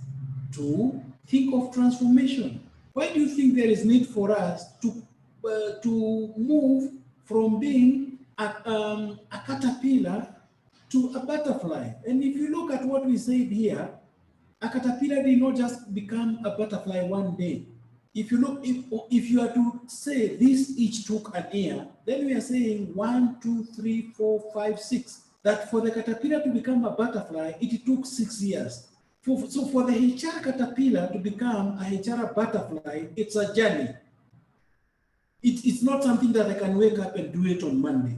to think of transformation? Why do you think there is need for us to move from being a caterpillar to a butterfly? And if you look at what we said here, a caterpillar did not just become a butterfly one day. if you look, if you are to say this each took an year, then we are saying 1, 2, 3, 4, 5, 6. That for the caterpillar to become a butterfly, it took 6 years. So for the HR caterpillar to become a HR butterfly, it's a journey. It's not something that I can wake up and do it on Monday.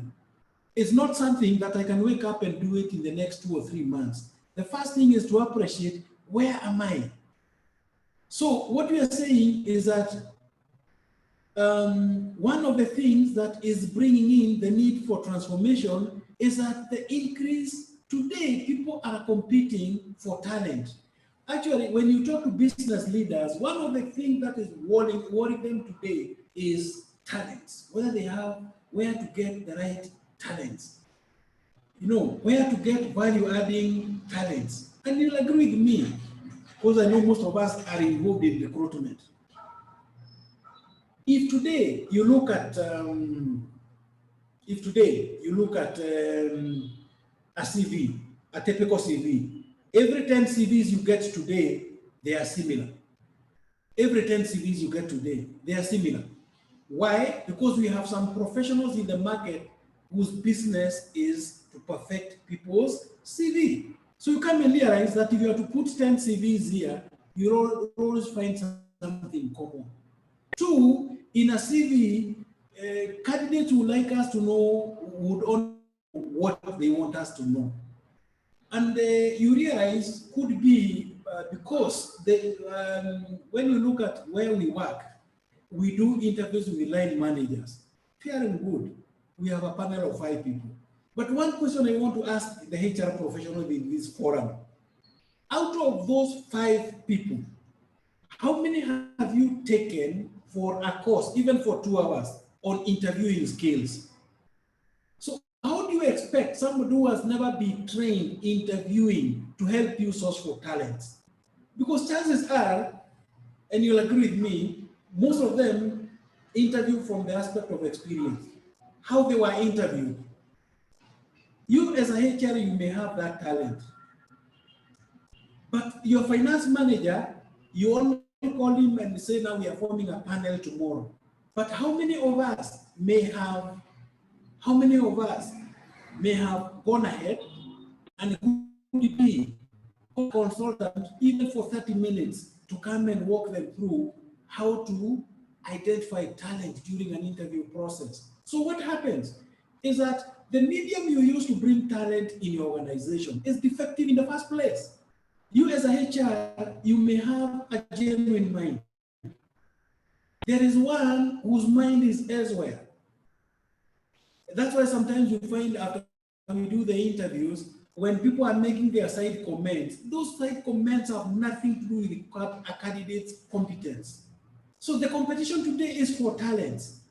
It's not something that I can wake up and do it in the next 2 or 3 months. The first thing is to appreciate, where am I? So what we are saying is that one of the things that is bringing in the need for transformation is that the increase today, people are competing for talent. Actually, when you talk to business leaders, one of the things that is worrying them today is talents, whether they have where to get the right talents, where to get value-adding talents. And you'll agree with me, because I know most of us are involved in recruitment. If today you look at a CV, a typical CV, every 10 CVs you get today, they are similar. Every 10 CVs you get today, they are similar. Why? Because we have some professionals in the market whose business is to perfect people's CV. So you come and realize that if you are to put 10 CVs here, you always find something common. 2, in a CV, candidates would like us to know, would only know what they want us to know. And you realize could be because when you look at where we work, we do interviews with line managers. Fair and good. We have a panel of 5 people. But one question I want to ask the HR professionals in this forum, out of those 5 people, how many have you taken for a course, even for 2 hours, on interviewing skills? So how do you expect somebody who has never been trained interviewing to help you source for talents? Because chances are, and you'll agree with me, most of them interview from the aspect of experience, how they were interviewed. You as a HR, you may have that talent, but your finance manager, you only call him and say, now we are forming a panel tomorrow. But how many of us may have gone ahead and could be a consultant even for 30 minutes to come and walk them through how to identify talent during an interview process? So what happens is that the medium you use to bring talent in your organization is defective in the first place. You as a HR, you may have a genuine mind. There is one whose mind is elsewhere. That's why sometimes you find after we do the interviews, when people are making their side comments, those side comments have nothing to do with a candidate's competence. So the competition today is for talents.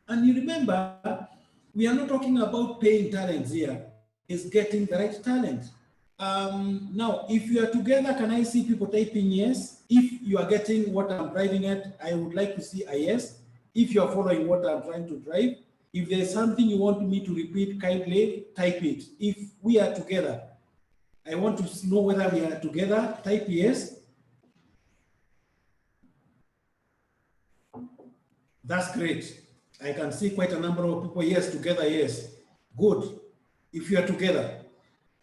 And you remember, we are not talking about paying talents here, it's getting the right talent. Now, if you are together, can I see people typing yes? If you are getting what I'm driving at, I would like to see a yes. If you are following what I'm trying to drive, if there's something you want me to repeat, kindly type it. If we are together, I want to know whether we are together, type yes. That's great. I can see quite a number of people, yes, together, yes. Good. If you are together.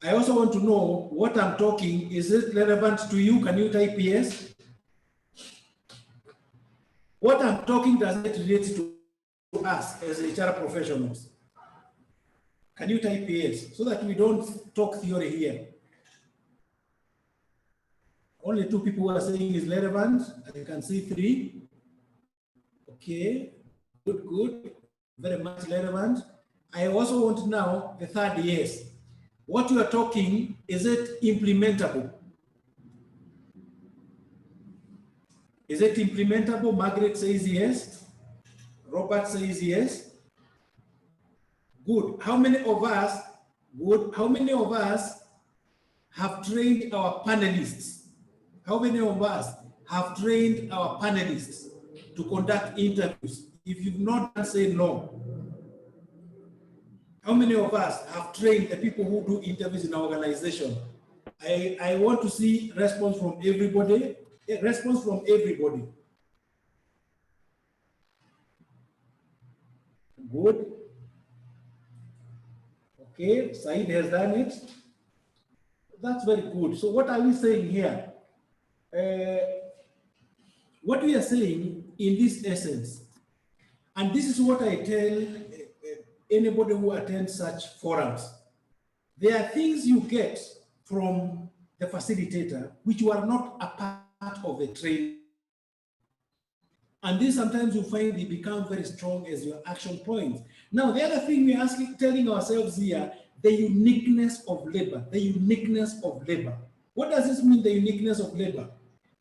I also want to know what I'm talking, is it relevant to you? Can you type yes? What I'm talking, does it relate to us as HR professionals? Can you type yes? So that we don't talk theory here. Only 2 people who are saying is relevant. I can see 3. Okay, good, very much relevant. I also want now the 3rd yes. What you are talking, is it implementable? Is it implementable? Margaret says yes. Robert says yes. Good. How many of us, have trained our panelists? How many of us have trained our panelists to conduct interviews? If you've not done, say no. How many of us have trained the people who do interviews in our organization? I want to see response from everybody. Good. Okay, Said has done it. That's very good. So what are we saying here? What we are saying in this essence, and this is what I tell anybody who attends such forums, there are things you get from the facilitator which you are not a part of the training. And this sometimes you find they become very strong as your action points. Now, the other thing we're telling ourselves here, the uniqueness of labor, the uniqueness of labor. What does this mean, the uniqueness of labor?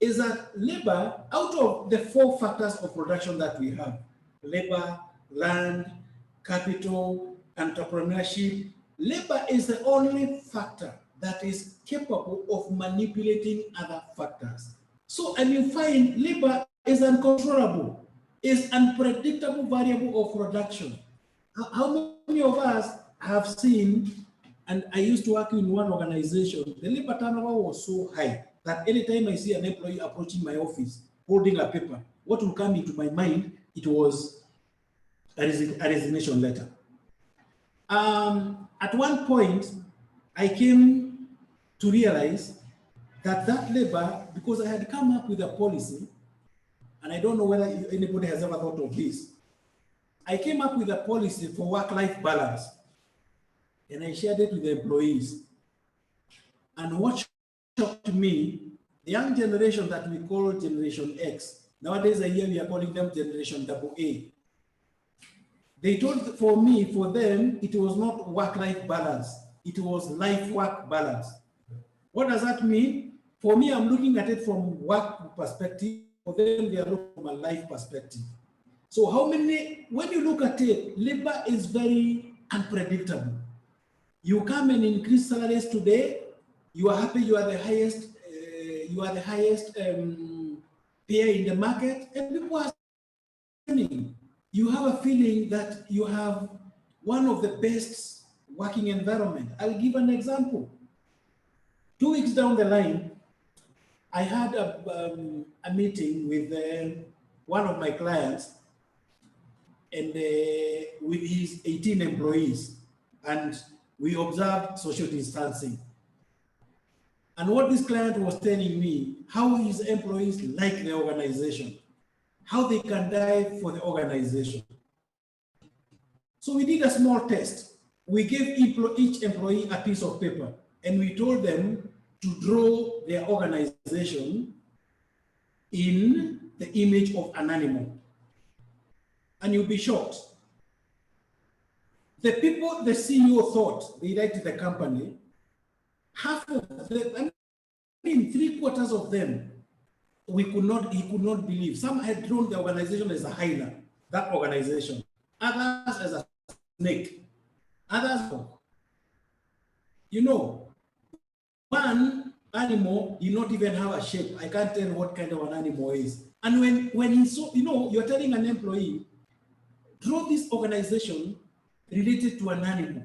Is that labor, out of the 4 factors of production that we have, labor, land, capital, entrepreneurship, labor is the only factor that is capable of manipulating other factors. So, and you find labor is uncontrollable, is unpredictable variable of production. How many of us have seen, and I used to work in one organization, the labor turnover was so high that anytime I see an employee approaching my office holding a paper, what will come into my mind, it was a resignation letter. At one point, I came to realize that labor, because I had come up with a policy, and I don't know whether anybody has ever thought of this. I came up with a policy for work-life balance, and I shared it with the employees. And what shocked me, the young generation that we call Generation X, nowadays a year we are calling them Generation AA. They told for them, it was not work-life balance, it was life-work balance. What does that mean? For me, I'm looking at it from work perspective. For them, they are looking from a life perspective. So when you look at it, labor is very unpredictable. You come and increase salaries today, you are happy you are the highest, payer in the market, and people are spending. You have a feeling that you have one of the best working environment. I'll give an example. 2 weeks down the line, I had a meeting with one of my clients and with his 18 employees, and we observed social distancing. And what this client was telling me, how his employees like the organization, how they can die for the organization. So we did a small test. We gave each employee a piece of paper, and we told them to draw their organization in the image of an animal. And you'll be shocked. The people the CEO thought they liked the company, half of them, I mean, 3/4 of them, he could not believe. Some had drawn the organization as a hyena, that organization. Others as a snake. Others, one animal did not even have a shape. I can't tell what kind of an animal is. And when he saw, you're telling an employee, draw this organization related to an animal.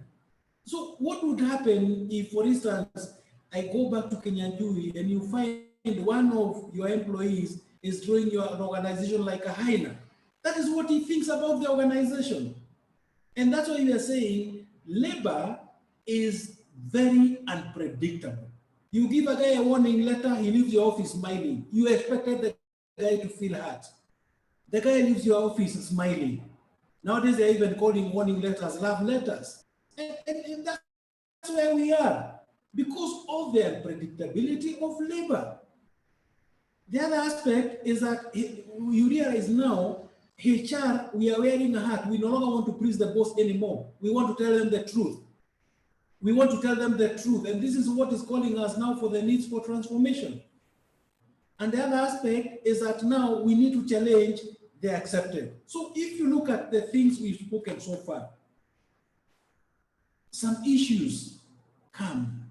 So what would happen if, for instance, I go back to Kenyanjui and you find one of your employees is drawing your organization like a hyena? That is what he thinks about the organization. And that's why we are saying labor is very unpredictable. You give a guy a warning letter, he leaves your office smiling. You expected the guy to feel hurt. The guy leaves your office smiling. Nowadays, they're even calling warning letters love letters. And that's where we are, because of the unpredictability of labor. The other aspect is that you realize now, HR, we are wearing a hat. We no longer want to please the boss anymore. We want to tell them the truth. We want to tell them the truth. And this is what is calling us now for the needs for transformation. And the other aspect is that now we need to challenge the accepted. So if you look at the things we've spoken so far, some issues come.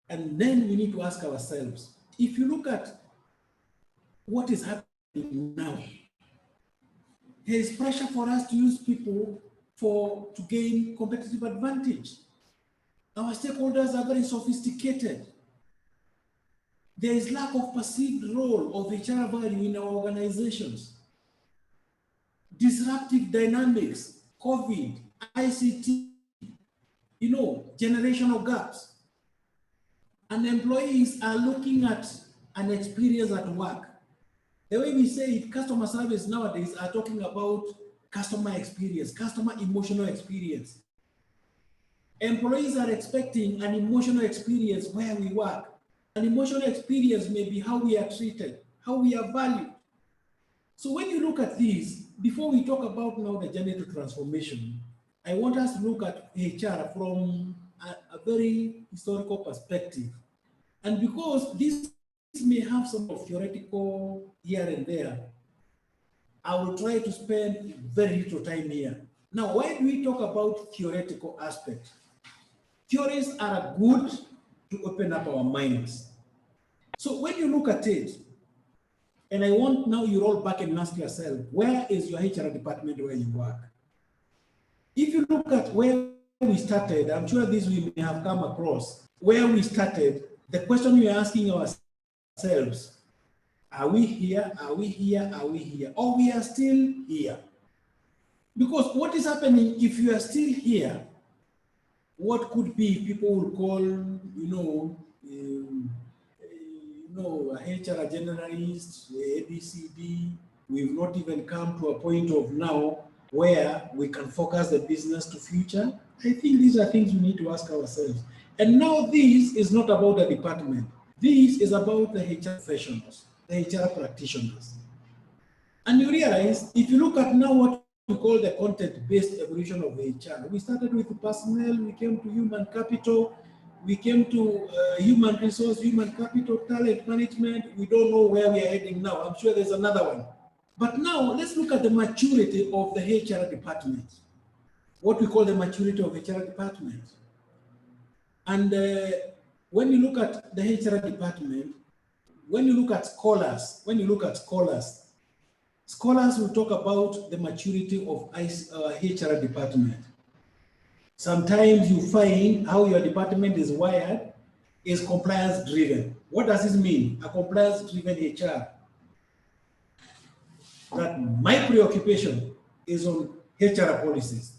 And then we need to ask ourselves, if you look at what is happening now, there is pressure for us to use people to gain competitive advantage. Our stakeholders are very sophisticated. There is lack of perceived role of HR value in our organizations. disruptive dynamics, COVID, ICT, generational gaps. And employees are looking at an experience at work. The way we say it, customer service nowadays are talking about customer experience, customer emotional experience. Employees are expecting an emotional experience where we work. An emotional experience may be how we are treated, how we are valued. So when you look at this, before we talk about now the journey to transformation, I want us to look at HR from a very historical perspective. And because this may have some of theoretical here and there, I will try to spend very little time here. Now, why do we talk about theoretical aspects? Theories are good to open up our minds. So when you look at it, and I want now you roll back and ask yourself, where is your HR department where you work? If you look at where we started, I'm sure this we may have come across, where we started, the question we are asking ourselves, are we here, are we here, are we here, or we are still here? Because what is happening if you are still here, what could be people will call, a HR generalist, ABCD. We've not even come to a point of now where we can focus the business to future. I think these are things we need to ask ourselves. And now this is not about the department. This is about the HR professionals, the HR practitioners. And you realize, if you look at now what we call the content-based evolution of HR, we started with personnel, we came to human capital, we came to human resource, human capital, talent management. We don't know where we are heading now. I'm sure there's another one. But now let's look at the maturity of the HR department, what we call the maturity of HR department. And when you look at the HR department, when you look at scholars, scholars will talk about the maturity of HR department. Sometimes you find how your department is wired is compliance driven. What does this mean? A compliance driven HR. That my preoccupation is on HR policies.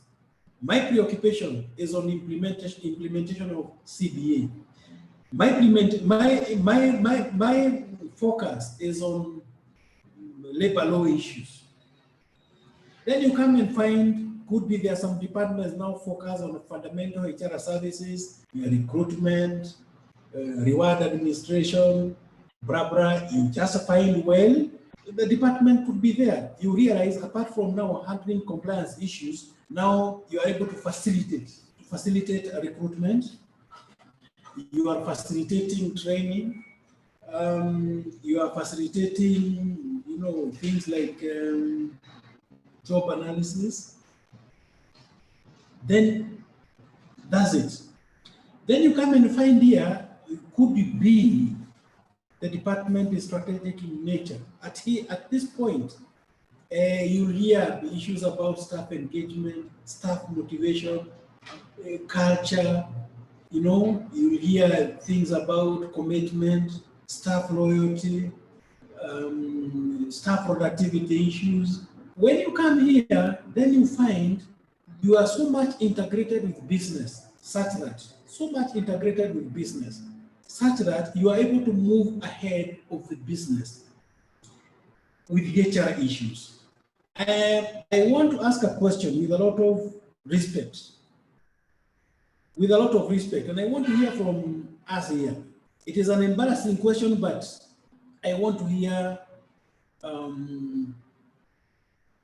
My preoccupation is on implementation of CBA. My focus is on labor law issues. Then you come and find, could be there are some departments now focus on fundamental HR services, recruitment, reward administration, you just find, well, the department could be there. You realize apart from now handling compliance issues, now you are able to facilitate a recruitment, you are facilitating training, you are facilitating, things like job analysis. Then that's it. Then you come and find here, it could be the department is strategic in nature. At this point, you hear the issues about staff engagement, staff motivation, culture. You hear things about commitment, staff loyalty, staff productivity issues. When you come here, then you find you are so much integrated with business, such that you are able to move ahead of the business with HR issues. I want to ask a question with a lot of respect. And I want to hear from us here. It is an embarrassing question, but I want to hear an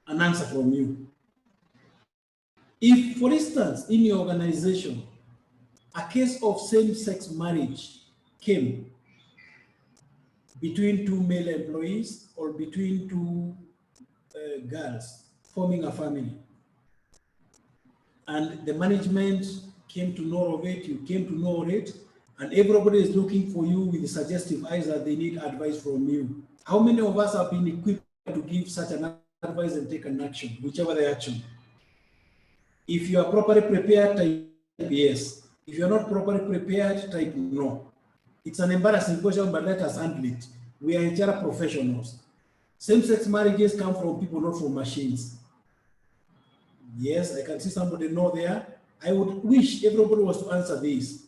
answer from you. If, for instance, in your organization, a case of same-sex marriage came between two male employees or between two girls forming a family, and the management came to know of it, you came to know of it, and everybody is looking for you with the suggestive eyes that they need advice from you. How many of us have been equipped to give such an advice and take an action, whichever the action? If you are properly prepared, type yes. If you are not properly prepared, type no. It's an embarrassing question, but let us handle it. We are HR professionals. Same-sex marriages come from people, not from machines. Yes, I can see somebody no there. I would wish everybody was to answer this.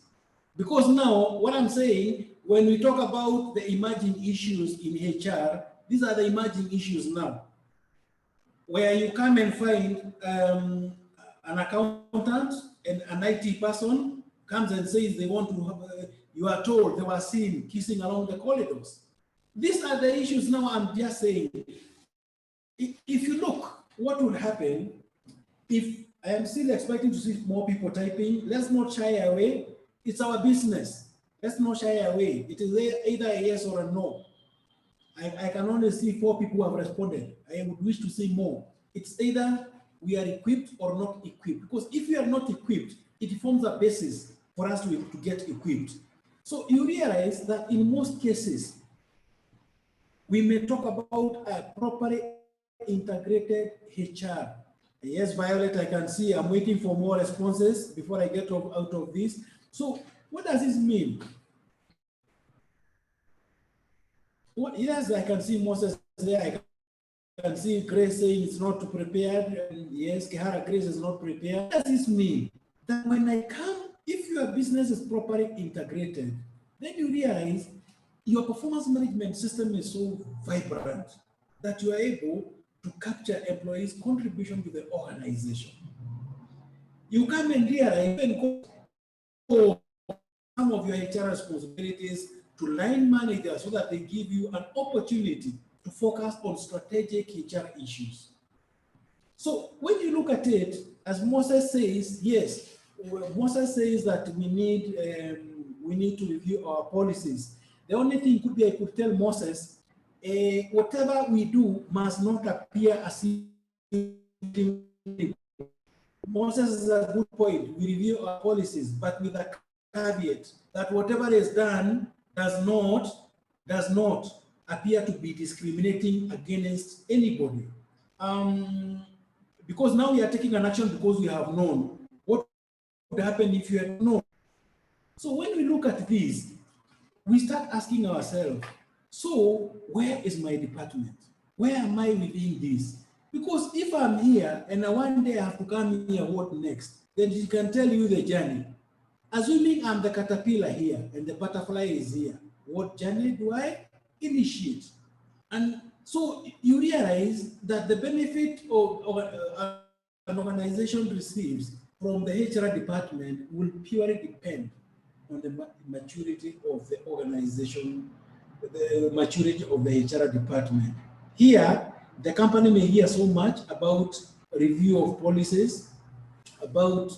Because now, what I'm saying, when we talk about the emerging issues in HR, these are the emerging issues now, where you come and find an accountant and an IT person comes and says they want to have, you are told they were seen kissing along the corridors. These are the issues now. I'm just saying, if you look, what would happen if I am still expecting to see more people typing? Let's not shy away. It's our business. Let's not shy away. It is either a yes or a no. I can only see 4 people who have responded. I would wish to see more. It's either we are equipped or not equipped. Because if we are not equipped, it forms a basis for us to get equipped. So you realize that in most cases, we may talk about a properly integrated HR. Yes, Violet, I can see I'm waiting for more responses before I get out of this. So what does this mean? Yes, I can see Moses there. I can see Grace saying it's not prepared. And yes, Kehara, Grace is not prepared. What does this mean? That when I come, if your business is properly integrated, then you realize your performance management system is so vibrant that you are able to capture employees' contribution to the organization. You come and realize some of your HR responsibilities to line managers so that they give you an opportunity to focus on strategic HR issues. So when you look at it, as Moses says, yes, Moses says that we need to review our policies. The only thing could be I could tell Moses, whatever we do must not appear as if Moses is a good point. We review our policies, but with a caveat that whatever is done does not appear to be discriminating against anybody. Because now we are taking an action because we have known what would happen if you had known. So when we look at this, we start asking ourselves, so where is my department? Where am I within this? Because if I'm here and one day I have to come here, what next? Then it can tell you the journey. Assuming I'm the caterpillar here and the butterfly is here, what journey do I initiate? And so you realize that the benefit of an organization receives from the HR department will purely depend on the maturity of the organization, the maturity of the HR department. Here, the company may hear so much about review of policies, about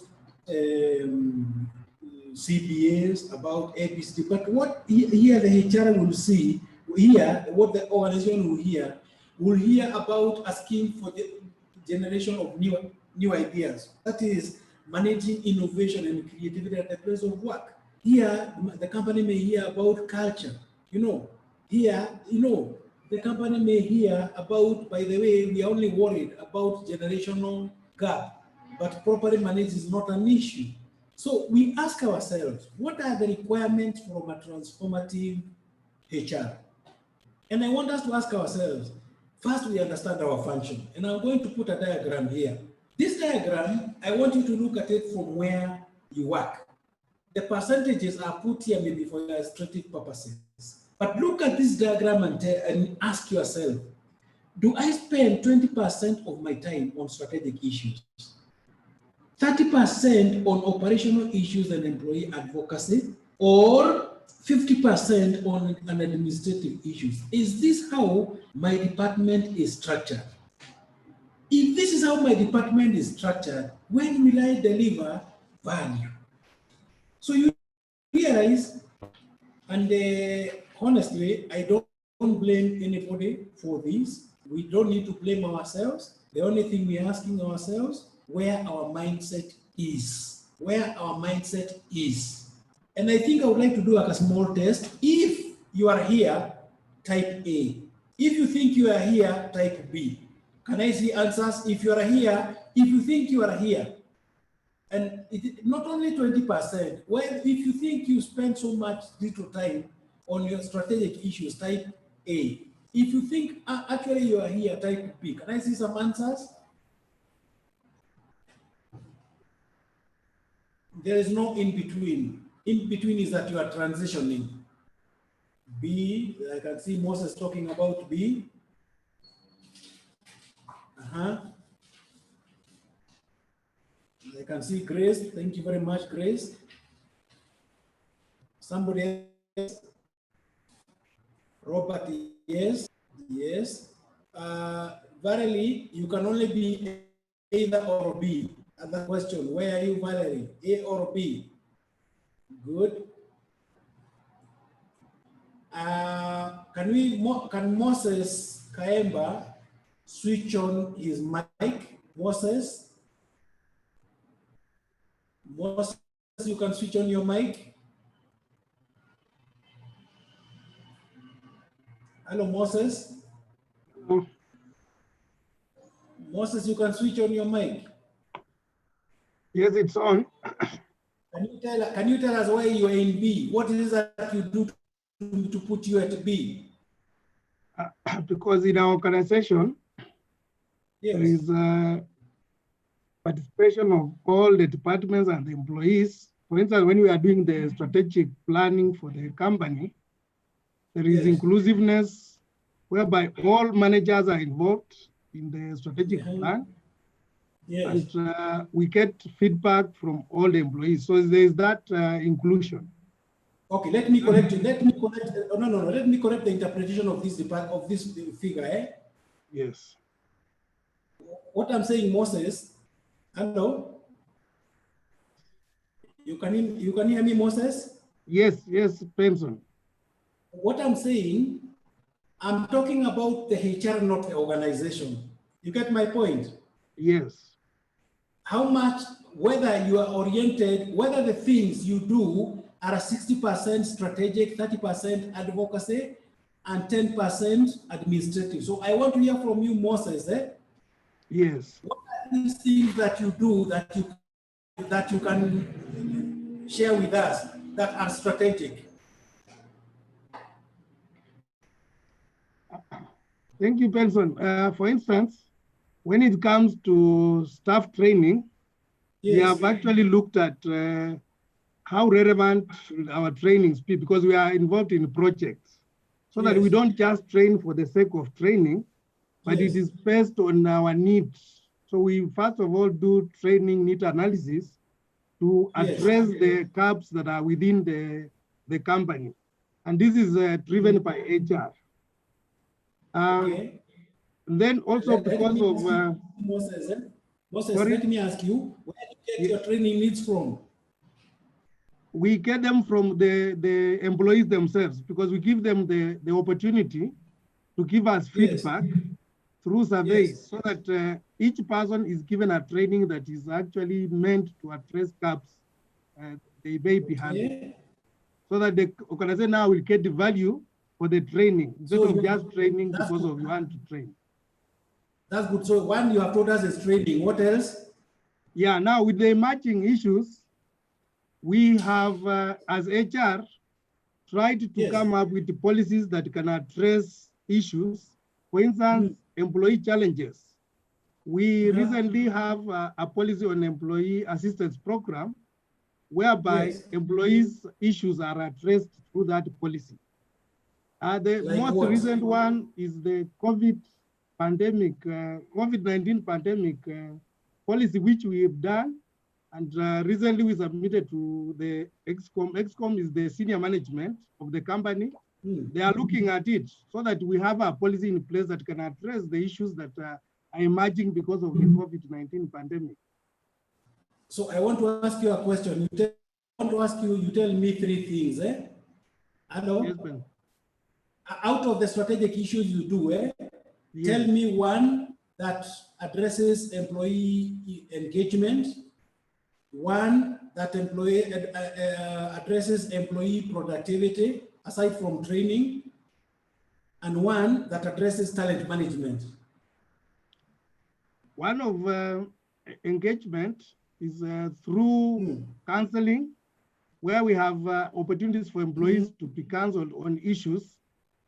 CBAs, about ABCD, but what here the HR will see, here, what the organization will hear about asking for the generation of new ideas. That is managing innovation and creativity at the place of work. Here, the company may hear about culture. Here, the company may hear about, by the way, we are only worried about generational gap, but properly managed is not an issue. So we ask ourselves, what are the requirements from a transformative HR? And I want us to ask ourselves, first we understand our function. And I'm going to put a diagram here. This diagram, I want you to look at it from where you work. The percentages are put here maybe for illustrative purposes. But look at this diagram and ask yourself, do I spend 20% of my time on strategic issues? 30% on operational issues and employee advocacy, or 50% on an administrative issues? Is this how my department is structured? If this is how my department is structured, when will I deliver value? So you realize, and honestly, I don't blame anybody for this. We don't need to blame ourselves. The only thing we're asking ourselves, where our mindset is. Where our mindset is. And I think I would like to do like a small test. If you are here, type A. If you think you are here, type B. Can I see answers? If you are here, if you think you are here, and not only 20%, well, if you think you spend so much little time on your strategic issues, type A. If you think actually you are here, type B. Can I see some answers? There is no in between. In between is that you are transitioning. B, I can see Moses talking about B. I can see Grace. Thank you very much, Grace. Somebody else? Robert, yes. Yes. Valerie, you can only be either or B. Other question, where are you, Valerie? A or B? Good. Can Moses Kaemba switch on his mic? Moses, you can switch on your mic. Hello, Moses. Hello. Moses, you can switch on your mic. Yes, it's on. Can you tell us why you are in B? What is it that you do to put you at B? Because in our organization, Yes. there is participation of all the departments and the employees. For instance, when we are doing the strategic planning for the company, there is inclusiveness whereby all managers are involved in the strategic plan. Yes. And we get feedback from all the employees. So there is that inclusion. Okay, let me correct you. Let me correct the interpretation of this figure. Eh? Yes. What I'm saying, Moses. Hello. You can hear me, Moses? Yes, Benson. What I'm saying, I'm talking about the HR, not the organization. You get my point? Yes. How much, whether you are oriented, whether the things you do are 60% strategic, 30% advocacy, and 10% administrative. So I want to hear from you, Moses. Yes. What are these things that you do that you can share with us that are strategic? Thank you, Benson. For instance, when it comes to staff training, we have actually looked at how relevant our trainings be, because we are involved in projects, so that we don't just train for the sake of training, but it is based on our needs. So we first of all do training need analysis to address the gaps that are within the company. And this is driven by HR. And then also because of Moses, let me ask you, where do you get your training needs from? We get them from the employees themselves, because we give them the opportunity to give us feedback through surveys, so that each person is given a training that is actually meant to address gaps they may be having, so that the organization now will get the value for the training, instead of just training because of you want to train. That's good. So one you have told us is training. What else? Yeah, now with the emerging issues, we have, as HR, tried to come up with the policies that can address issues. For instance, employee challenges. We recently have a policy on employee assistance program, whereby employees' issues are addressed through that policy. The most recent one is the COVID-19 pandemic policy, which we have done. And recently we submitted to the ExCom. ExCom is the senior management of the company. They are looking at it, so that we have a policy in place that can address the issues that are emerging because of the COVID-19 pandemic. So I want to ask you a question. You tell me three things. Hello? Yes, Ben. Out of the strategic issues you do, tell me one that addresses employee engagement, one that addresses employee productivity aside from training, and one that addresses talent management. One of engagement is through counseling, where we have opportunities for employees to be counseled on issues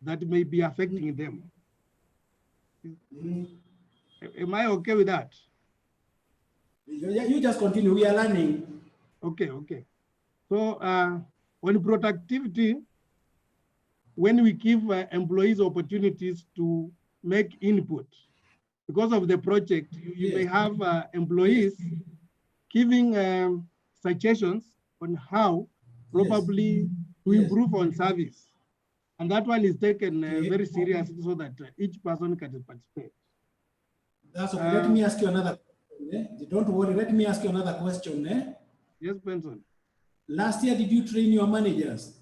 that may be affecting them. Am I okay with that? You just continue. We are learning. Okay. So on productivity, when we give employees opportunities to make input, because of the project, you may have employees giving suggestions on how probably to improve on service. And that one is taken very seriously so that each person can participate. That's okay. Let me ask you another question. Don't worry. Let me ask you another question. Yes, Benson. Last year, did you train your managers?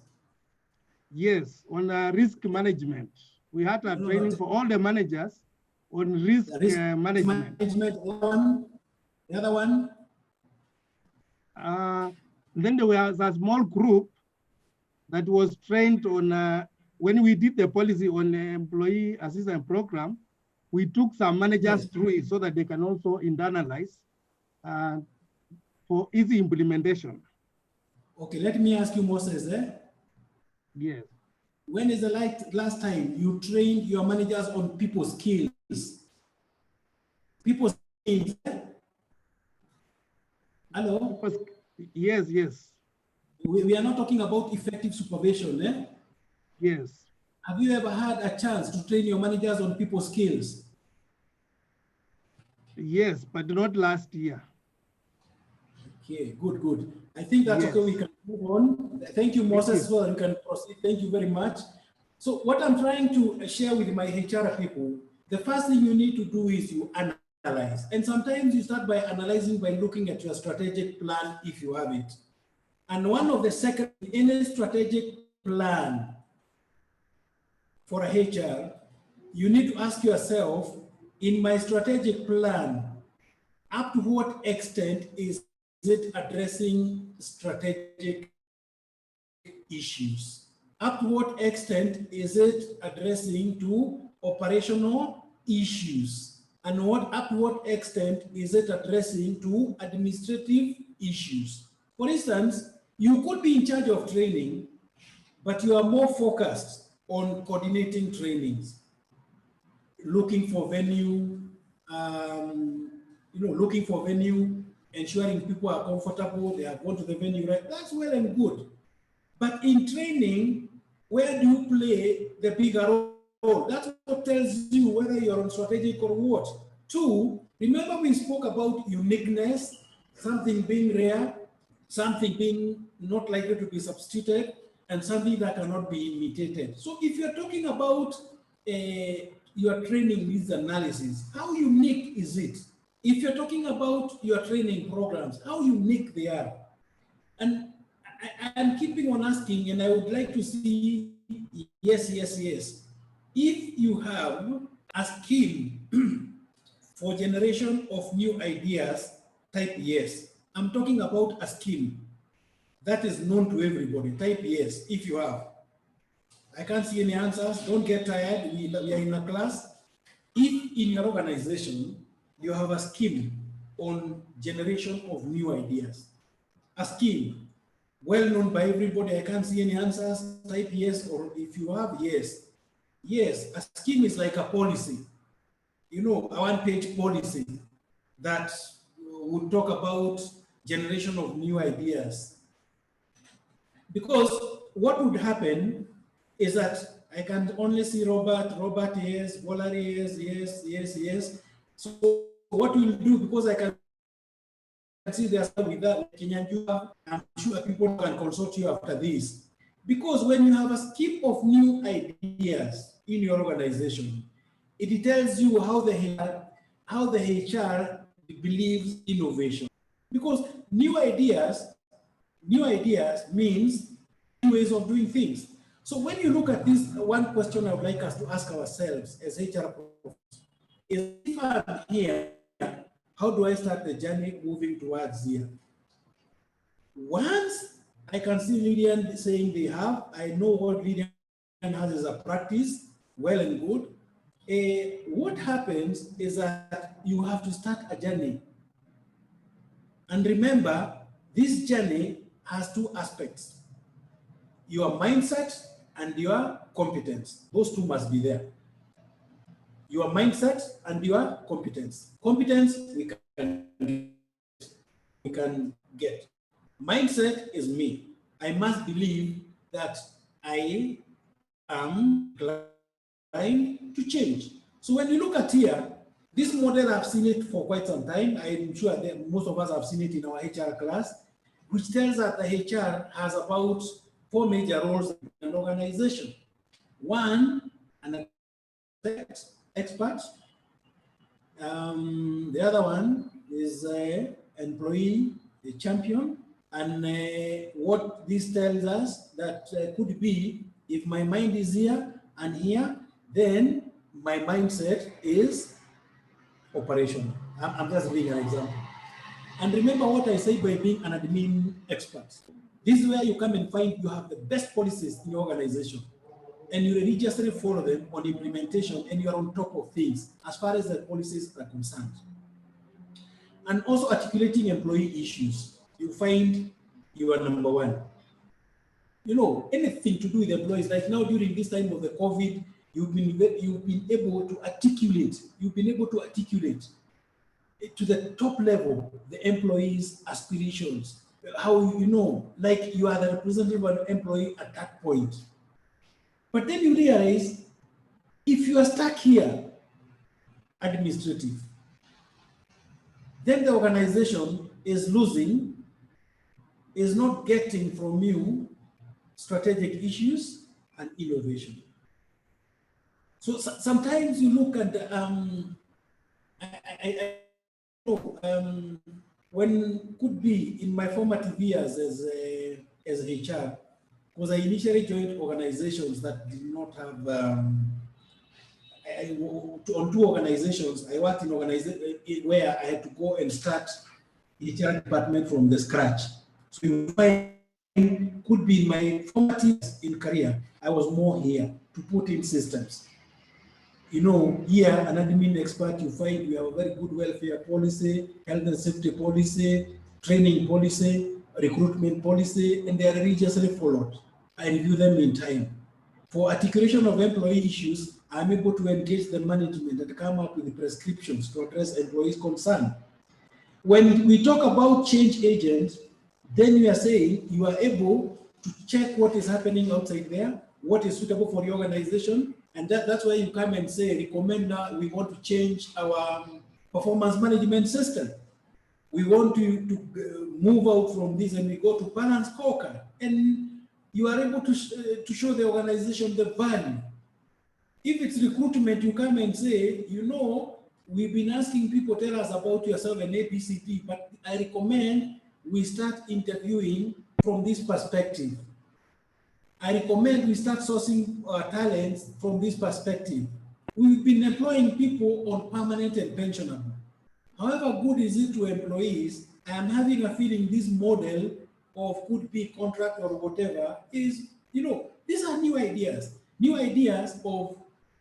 Yes, on risk management. We had a training for all the managers on risk management. The other one? Then there was a small group that was trained on, when we did the policy on the employee assistance program, we took some managers through it so that they can also internalize for easy implementation. Okay, let me ask you, Moses. Yes. When is the last time you trained your managers on people skills? People skills. Hello? Yes. We are not talking about effective supervision. Yes. Have you ever had a chance to train your managers on people skills? Yes, but not last year. Okay, good. I think that's okay. We can move on. Thank you, Moses. Well, you can proceed. Thank you very much. So what I'm trying to share with my HR people, the first thing you need to do is you analyze. And sometimes you start by analyzing by looking at your strategic plan if you have it. And one of the second, in a strategic plan for a HR, you need to ask yourself, in my strategic plan, up to what extent is it addressing strategic issues? Up to what extent is it addressing to operational issues? And up to what extent is it addressing to administrative issues? For instance, you could be in charge of training, but you are more focused on coordinating trainings, looking for venue, looking for venue, ensuring people are comfortable, they are going to the venue, right? That's well and good. But in training, where do you play the bigger role? That's what tells you whether you're on strategic or what. Two, remember we spoke about uniqueness, something being rare, something being not likely to be substituted, and something that cannot be imitated. So if you're talking about your training needs analysis, how unique is it? If you're talking about your training programs, how unique they are. And I'm keeping on asking, and I would like to see yes. If you have a scheme for generation of new ideas, type yes. I'm talking about a scheme that is known to everybody. Type yes if you have. I can't see any answers. Don't get tired. We are in a class. If in your organization you have a scheme on generation of new ideas, a scheme well known by everybody, I can't see any answers. Type yes, or if you have, yes. Yes, a scheme is like a policy, a one-page policy that would talk about generation of new ideas. Because what would happen is that I can only see Robert, yes, Wallary, yes. So what we'll do, because I can see there's with that Kenyan, I'm sure people can consult you after this. Because when you have a scheme of new ideas in your organization, it tells you how the HR believes innovation. Because new ideas means new ways of doing things. So when you look at this, one question I would like us to ask ourselves as HR professionals is, if I'm here, how do I start the journey moving towards here? Once I can see Lillian saying they have, I know what Lillian has as a practice, well and good. What happens is that you have to start a journey. And remember, this journey has two aspects: your mindset and your competence. Those two must be there. Your mindset and your competence. Competence we can get. mindset is me. I must believe that I am inclined to change. So when you look at here, this model, I've seen it for quite some time. I'm sure that most of us have seen it in our HR class, which tells us that the HR has about 4 major roles in an organization. One, an expert. The other one is employee, a champion. And what this tells us that could be, if my mind is here and here, then my mindset is operational. I'm just giving an example. And remember what I say by being an admin expert. This is where you come and find you have the best policies in your organization, and you religiously follow them on implementation, and you are on top of things as far as the policies are concerned. And also articulating employee issues. You find you are number one. You know, anything to do with employees, like now during this time of the COVID, you've been able to articulate to the top level the employees' aspirations. How, you know, like you are the representative of an employee at that point. But then you realize, if you are stuck here, administrative, then the organization is losing, is not getting from you strategic issues and innovation. So sometimes you look at when could be in my formative years as HR, because I initially joined organizations that did not have on 2 organizations. I worked in organizations where I had to go and start HR department from the scratch. So you find, could be in my formative in career, I was more here to put in systems. You know, here, an admin expert, you find we have a very good welfare policy, health and safety policy, training policy, recruitment policy, and they are religiously followed. I review them in time. For articulation of employee issues, I'm able to engage the management and come up with the prescriptions to address employees' concern. When we talk about change agents, then we are saying you are able to check what is happening outside there, what is suitable for the organization, and that's why you come and say, recommend we want to change our performance management system. We want to move out from this and we go to balance scorecard. And you are able to show the organization the value. If it's recruitment, you come and say, you know, we've been asking people, tell us about yourself and ABCD, but I recommend we start interviewing from this perspective. I recommend we start sourcing talents from this perspective. We've been employing people on permanent and pensionable. However good is it to employees, I am having a feeling this model of could be contract or whatever is, you know, these are new ideas of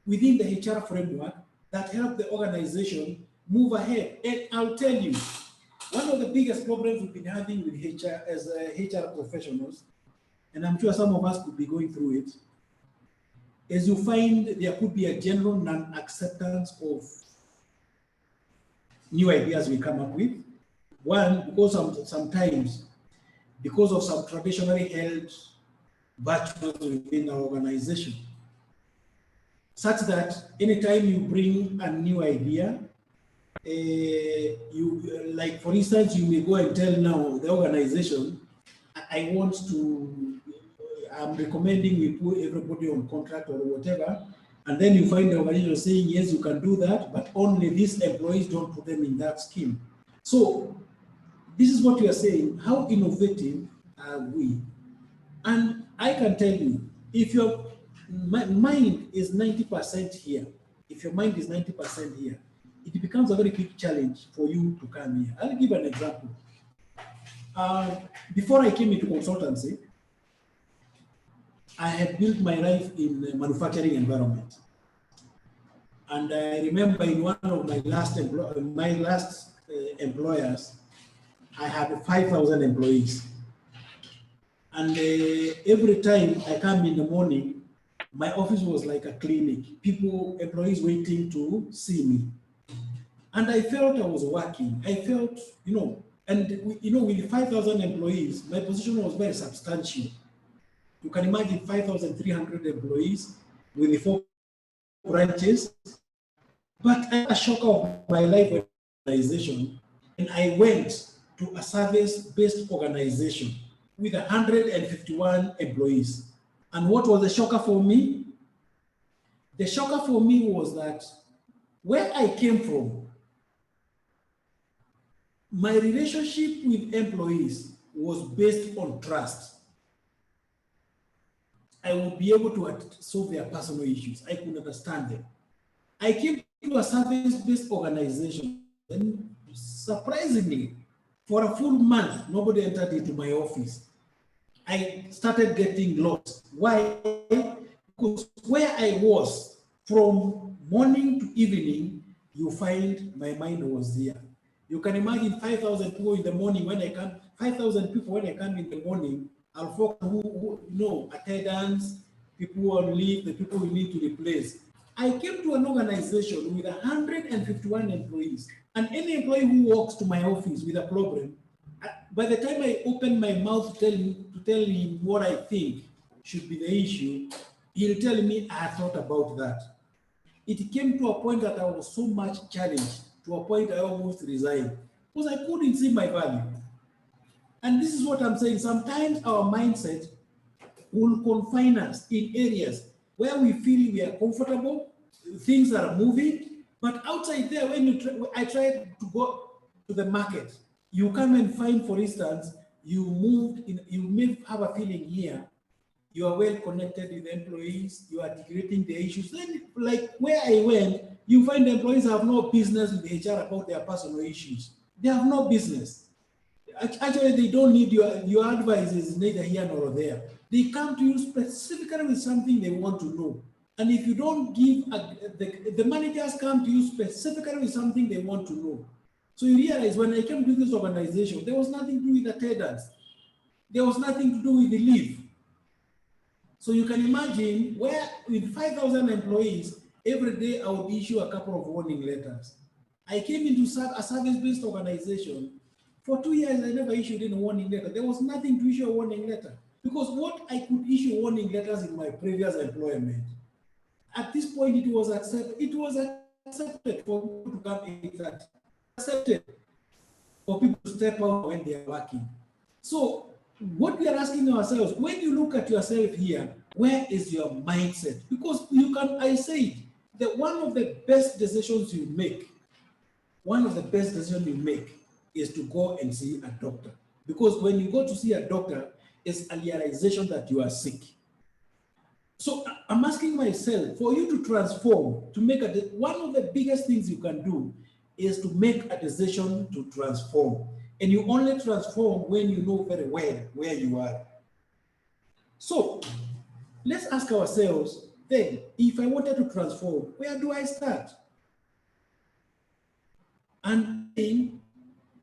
within the HR framework that help the organization move ahead. And I'll tell you, one of the biggest problems we've been having with HR as HR professionals, and I'm sure some of us could be going through it, is you find there could be a general non-acceptance of new ideas we come up with. One, because sometimes, because of some traditionally held virtues within our organization, such that anytime you bring a new idea, like for instance, you may go and tell now the organization, I'm recommending we put everybody on contract or whatever, and then you find the organization saying, yes, you can do that, but only these employees, don't put them in that scheme. So this is what we are saying, how innovative are we? And I can tell you, if your mind is 90% here, if your mind is 90% here, it becomes a very big challenge for you to come here. I'll give an example. Before I came into consultancy, I had built my life in a manufacturing environment. And I remember in one of my last employers, I had 5,000 employees. And every time I come in the morning, my office was like a clinic. Employees waiting to see me. And I felt I was working. I felt, you know, And with 5,000 employees, my position was very substantial. You can imagine 5,300 employees with the 4 branches. But a shock of my life organization, and I went to a service-based organization with 151 employees. And what was the shocker for me? The shocker for me was that where I came from, my relationship with employees was based on trust. I would be able to solve their personal issues. I could understand them. I came to a service-based organization, and surprisingly, for a full month, nobody entered into my office. I started getting lost. Why? Because where I was, from morning to evening, you find my mind was there. You can imagine 5,000 people in the morning when I come, 5,000 people when I come in the morning, I'll focus who know attendance, people who on leave, the people we need to replace. I came to an organization with 151 employees, and any employee who walks to my office with a problem, by the time I open my mouth to tell him what I think should be the issue, he'll tell me, I thought about that. It came to a point that I was so much challenged, to a point I almost resigned, because I couldn't see my value. And this is what I'm saying. Sometimes our mindset will confine us in areas where we feel we are comfortable, things are moving, but outside there, when I try to go to the market, you come and find, for instance, you may have a feeling here, you are well connected with employees, you are articulating the issues. Then, like where I went, you find the employees have no business with HR about their personal issues. They have no business. Actually, they don't need your advice is neither here nor there. They come to you specifically with something they want to know. And if you don't give, the managers come to you specifically with something they want to know. So you realize when I came to this organization, there was nothing to do with attendance. There was nothing to do with the leave. So you can imagine where with 5,000 employees, every day I would issue a couple of warning letters. I came into a service-based organization. For 2 years, I never issued any warning letter. There was nothing to issue a warning letter because what I could issue warning letters in my previous employment. At this point, it was accepted. It was accepted for people to come in that. Accepted for people to step out when they are working. So what we are asking ourselves, when you look at yourself here, where is your mindset? Because I say that one of the best decisions you make is to go and see a doctor. Because when you go to see a doctor, it's a realization that you are sick. So I'm asking myself, for you to transform, to make one of the biggest things you can do is to make a decision to transform. And you only transform when you know very well where you are. So let's ask ourselves, then, if I wanted to transform, where do I start? And then,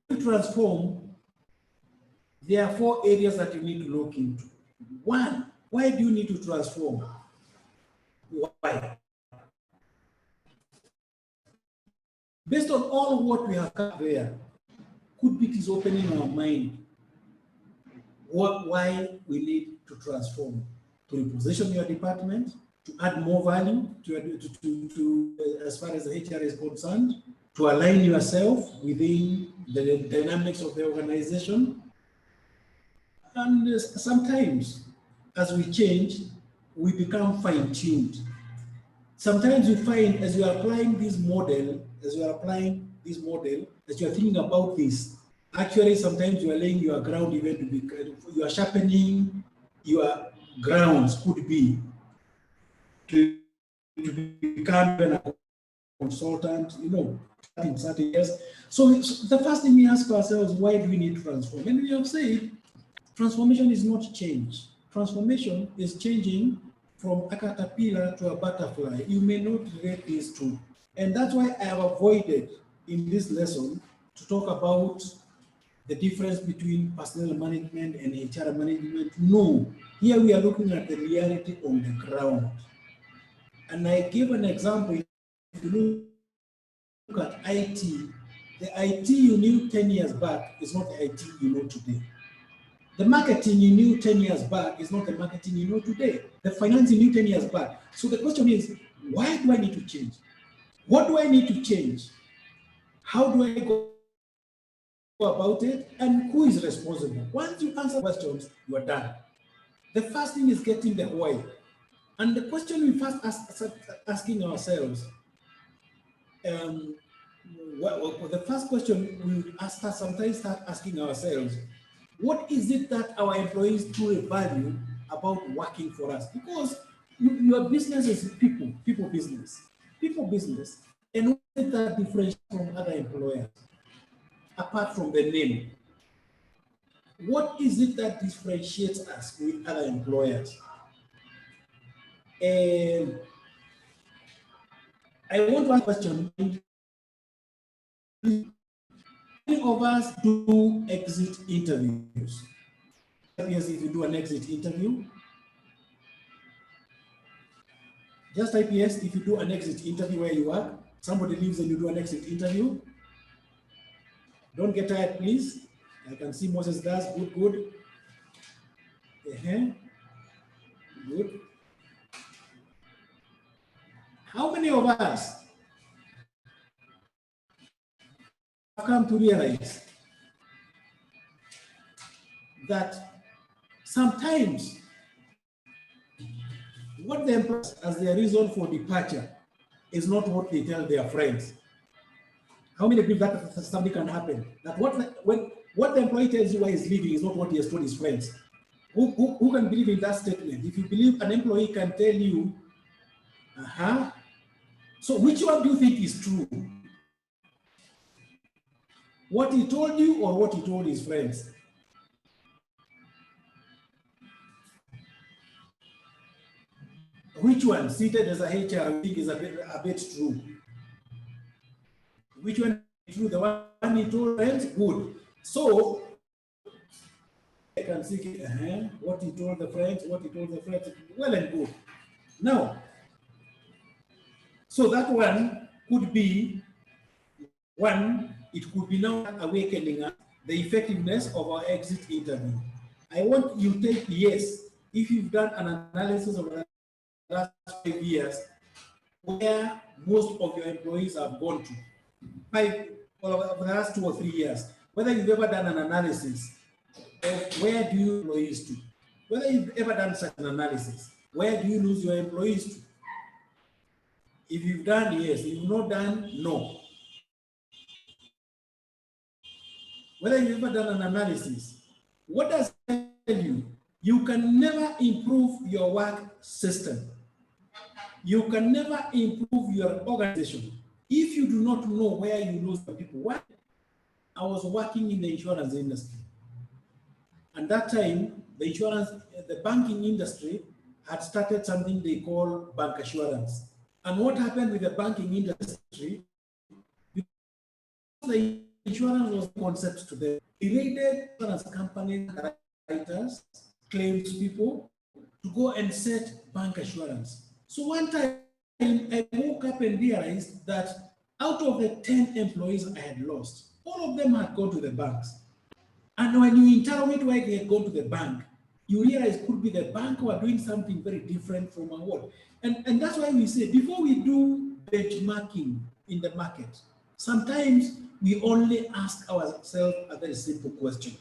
to transform, there are 4 areas that you need to look into. 1, why do you need to transform? Why? Based on all what we have covered there, could be this opening our mind why we need to transform, to reposition your department, to add more value to as far as the HR is concerned, to align yourself within the dynamics of the organization. And sometimes, as we change, we become fine-tuned. Sometimes you find as you are applying this model, as you are thinking about this, actually sometimes you are laying your ground even to be, you are sharpening your grounds, could be to become a consultant, in certain years. So the first thing we ask ourselves, why do we need to transform? And we have said, transformation is not change. Transformation is changing from a caterpillar to a butterfly. You may not relate these two. And that's why I have avoided in this lesson to talk about the difference between personnel management and HR management. No, here we are looking at the reality on the ground. And I give an example. If you look at IT, The IT you knew 10 years back is not the IT you know today. The marketing you knew 10 years back is not the marketing you know today. The finance you knew 10 years back. So the question is, why do I need to change? What do I need to change? How do I go about it? And who is responsible? Once you answer questions, you are done. The first thing is getting the why. And the question we first asking ourselves, the first question we would sometimes start asking ourselves, what is it that our employees truly value about working for us? Because your business is people business. And what is that differentiates from other employers, apart from the name? What is it that differentiates us with other employers? And I want to ask a question. Many of us do exit interviews. Yes, if you do an exit interview, just type yes if you do an exit interview where you work. Somebody leaves and you do an exit interview. Don't get tired, please. I can see Moses does. Good. Good. How many of us have come to realize that sometimes what they employ as their reason for departure is not what they tell their friends? How many believe that something can happen? That what the employee tells you why he's leaving is not what he has told his friends. Who can believe in that statement? If you believe an employee can tell you, so which one do you think is true? What he told you or what he told his friends? Which one, seated as a HR, I think is a bit true? Which one is true? The one he told friends? Good. So, I can see what he told the friends, well and good. Now, so that one could be it could be now awakening us the effectiveness of our exit interview. I want you to take yes if you've done an analysis of the last 5 years where most of your employees have gone to. Over the last 2 or 3 years, whether you've ever done an analysis of where do you employees to, whether you've ever done such an analysis, where do you lose your employees to? If you've done, yes. If you've not done, no. Whether you've ever done an analysis, what does it tell you? You can never improve your work system. You can never improve your organization if you do not know where you lose the people. Why? I was working in the insurance industry. And that time, the banking industry had started something they call bank assurance. And what happened with the banking industry, because the insurance was a concept to them, they raided insurance companies, writers, claims people to go and set bank assurance. So one time I woke up and realized that out of the 10 employees I had lost, all of them had gone to the banks. And when you interrogate why they had gone to the bank, you realize it could be the bank who are doing something very different from our world. And that's why we say, before we do benchmarking in the market, sometimes we only ask ourselves a very simple question.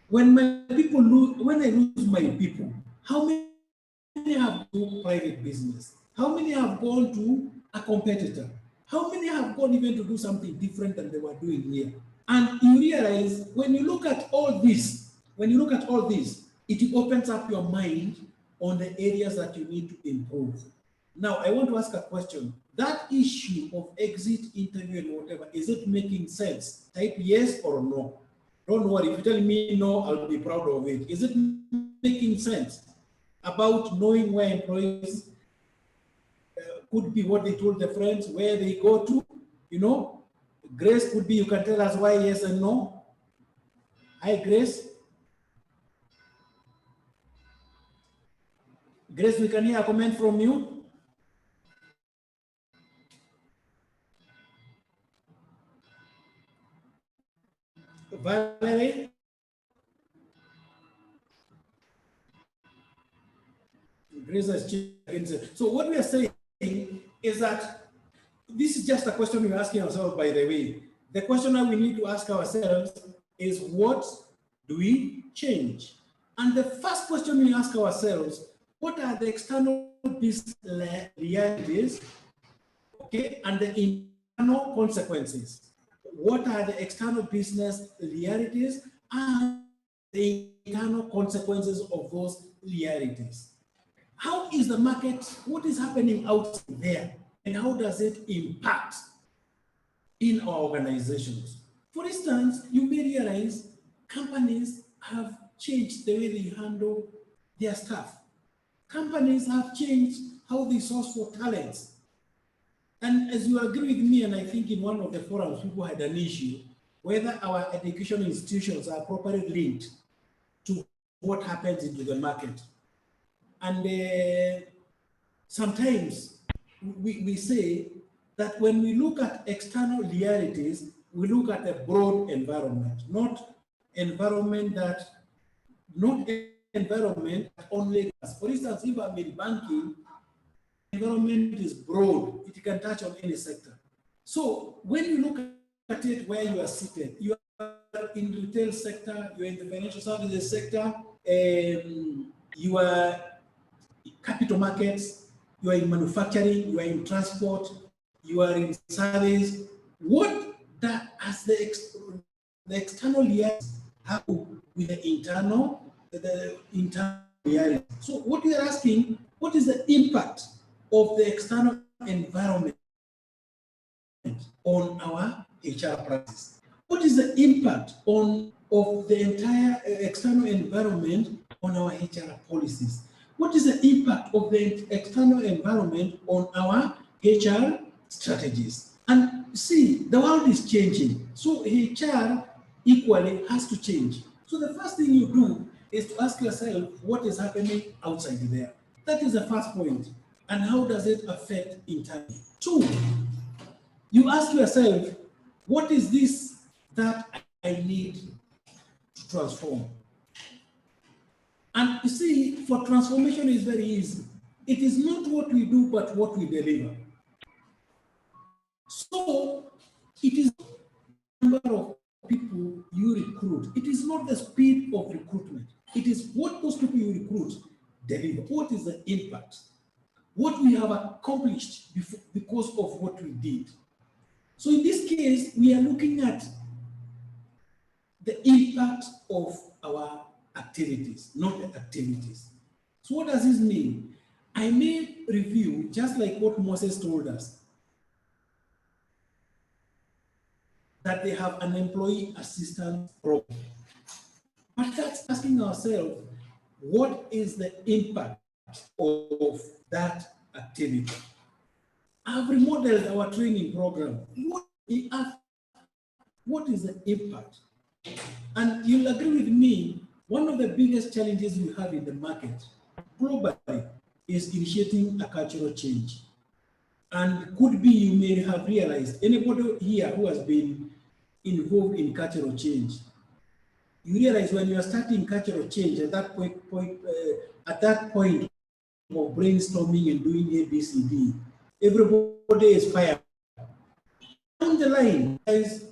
When I lose my people, how many have gone to private business? How many have gone to a competitor? How many have gone even to do something different than they were doing here? And you realize when you look at all this, it opens up your mind on the areas that you need to improve. Now, I want to ask a question. That issue of exit interview and whatever, is it making sense? Type yes or no. Don't worry, if you tell me no, I'll be proud of it. Is it making sense about knowing where employees could be what they told their friends, where they go to, you know? Grace could be, you can tell us why yes and no. Hi, Grace. Grace, we can hear a comment from you. Valerie? So what we are saying is that this is just a question we're asking ourselves, by the way. The question that we need to ask ourselves is, what do we change? And the first question we ask ourselves, what are the external business realities, okay, and the internal consequences? What are the external business realities and the internal consequences of those realities? How is the market, what is happening out there, and how does it impact in our organizations? For instance, you may realize companies have changed the way they handle their staff. Companies have changed how they source for talents. And as you agree with me, and I think in one of the forums, people had an issue, whether our education institutions are properly linked to what happens into the market. And sometimes we say that when we look at external realities, we look at a broad environment, not environment that only. For instance, if I'm in banking, environment is broad, it can touch on any sector. So when you look at it where you are seated, you are in the retail sector, you are in the financial services sector, you are capital markets, you are in manufacturing, you are in transport, you are in service. What that as the external realities have with the internal reality. So what we are asking, what is the impact of the external environment on our HR practice? What is the impact of the entire external environment on our HR policies? What is the impact of the external environment on our HR strategies? And see, the world is changing. So HR equally has to change. So the first thing you do is to ask yourself what is happening outside there. That is the first point. And how does it affect internally? Two, you ask yourself, what is this that I need to transform? And you see, for transformation is very easy. It is not what we do, but what we deliver. So it is the number of people you recruit. It is not the speed of recruitment. It is what those people you recruit deliver. What is the impact? What we have accomplished because of what we did. So in this case, we are looking at the impact of our activities, not the activities. So what does this mean? I may review, just like what Moses told us, that they have an employee assistance program. But that's asking ourselves, what is the impact of that activity? I've remodeled our training program. What is the impact? And you'll agree with me, one of the biggest challenges we have in the market globally is initiating a cultural change. And could be you may have realized, anybody here who has been involved in cultural change, you realize when you are starting cultural change at that point of brainstorming and doing ABCD, everybody is fired. Down the line, dies.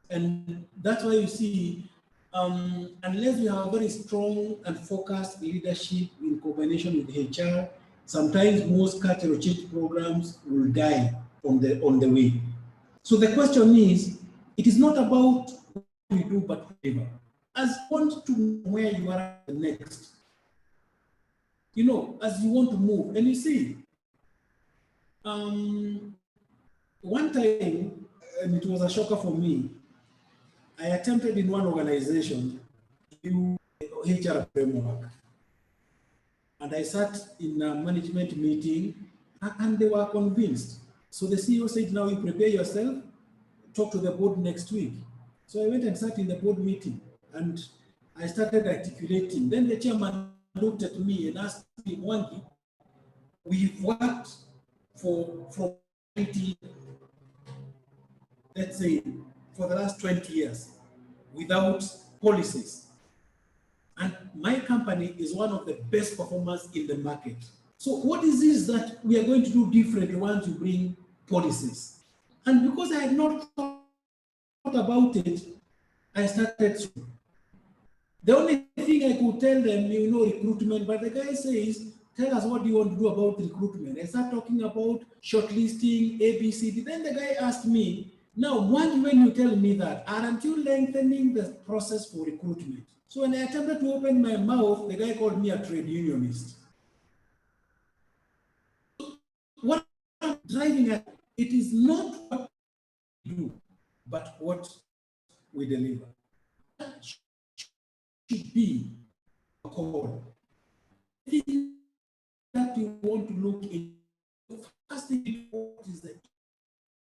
And that's why you see, unless we have a very strong and focused leadership in combination with HR, sometimes most cultural change programs will die on the way. So the question is, it is not about what we do, but whatever. As you want to know where you are next, you know, as you want to move, and you see, one time, and it was a shocker for me, I attempted in one organization to do HR framework. And I sat in a management meeting and they were convinced. So the CEO said, now you prepare yourself, talk to the board next week. So I went and sat in the board meeting and I started articulating. Then the chairman looked at me and asked me, Wangi, we've worked from 19, let's say, for the last 20 years without policies. And my company is one of the best performers in the market. So what is this that we are going to do differently once you bring policies? And because I had not thought about it, I started to. The only thing I could tell them, recruitment, but the guy says, tell us what do you want to do about recruitment. I start talking about shortlisting, ABCD. Then the guy asked me, now, when you tell me that, aren't you lengthening the process for recruitment? So when I attempted to open my mouth, the guy called me a trade unionist. What I'm driving at, it is not what we do, but what we deliver. That should be a call. That you want to look in, first thing, what is the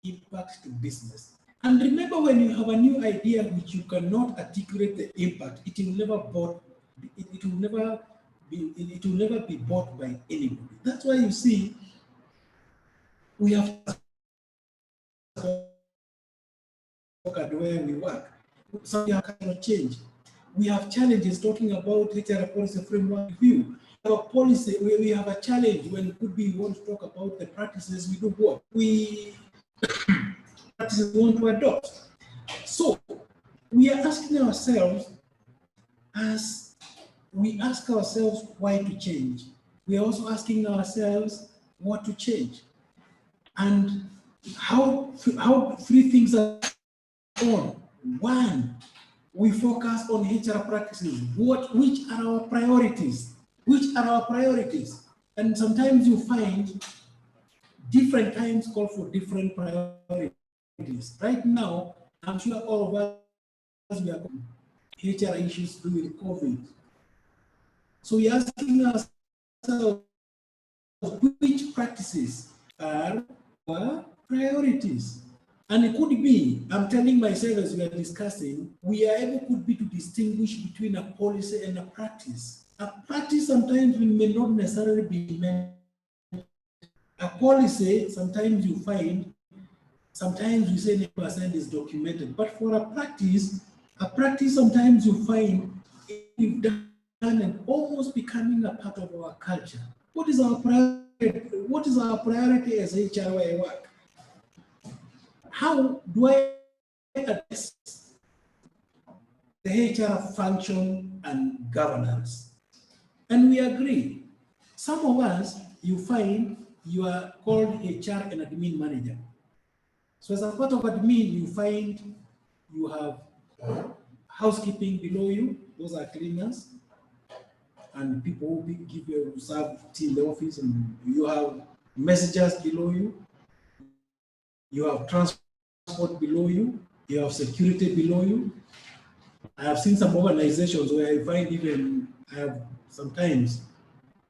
impact to business? And remember, when you have a new idea which you cannot articulate the impact, it will never be bought by anybody. That's why you see we have at where we work. So we have cultural change. We have challenges talking about HR policy framework review. Our policy, we have a challenge when it could be we want to talk about the practices we do what we practices we want to adopt. So we are asking ourselves, as we ask ourselves why to change, we are also asking ourselves what to change, and how three things are on. One, we focus on HR practices. Which are our priorities? Which are our priorities? And sometimes you find different times call for different priorities. Right now, I'm sure all of us we are HR issues to do with COVID. So we're asking ourselves which practices are our priorities. And it could be, I'm telling myself as we are discussing, could be to distinguish between a policy and a practice. A practice sometimes may not necessarily be meant. A policy, sometimes you find, sometimes you say 90% is documented, but for a practice sometimes you find we've done and almost becoming a part of our culture. What is our priority? What is our priority as HR where I work? How do I address the HR function and governance? And we agree. Some of us, you find you are called HR and admin manager. So as a part of admin, you find you have housekeeping below you, those are cleaners, and people who give you serve tea in the office, and you have messengers below you, you have transport below you, you have security below you. I have seen some organizations where I find even I have sometimes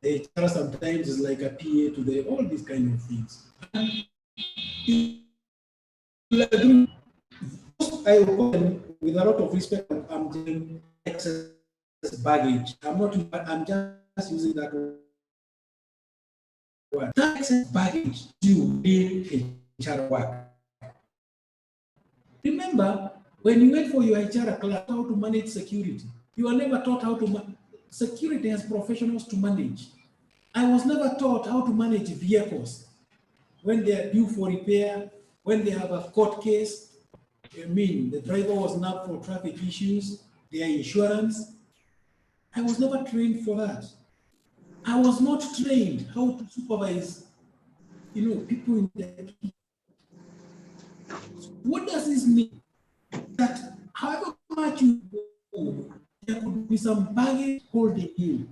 HR sometimes is like a PA to all these kind of things. I with a lot of respect, I'm doing excess baggage. I'm just using that word. That excess baggage to real HR work. Remember, when you went for your HR class, how to manage security. You are never taught how to manage. Security has professionals to manage. I was never taught how to manage vehicles when they are due for repair, when they have a court case. The driver was nabbed for traffic issues, their insurance. I was never trained for that. I was not trained how to supervise, people in the. What does this mean? That however much you go, there could be some baggage holding you,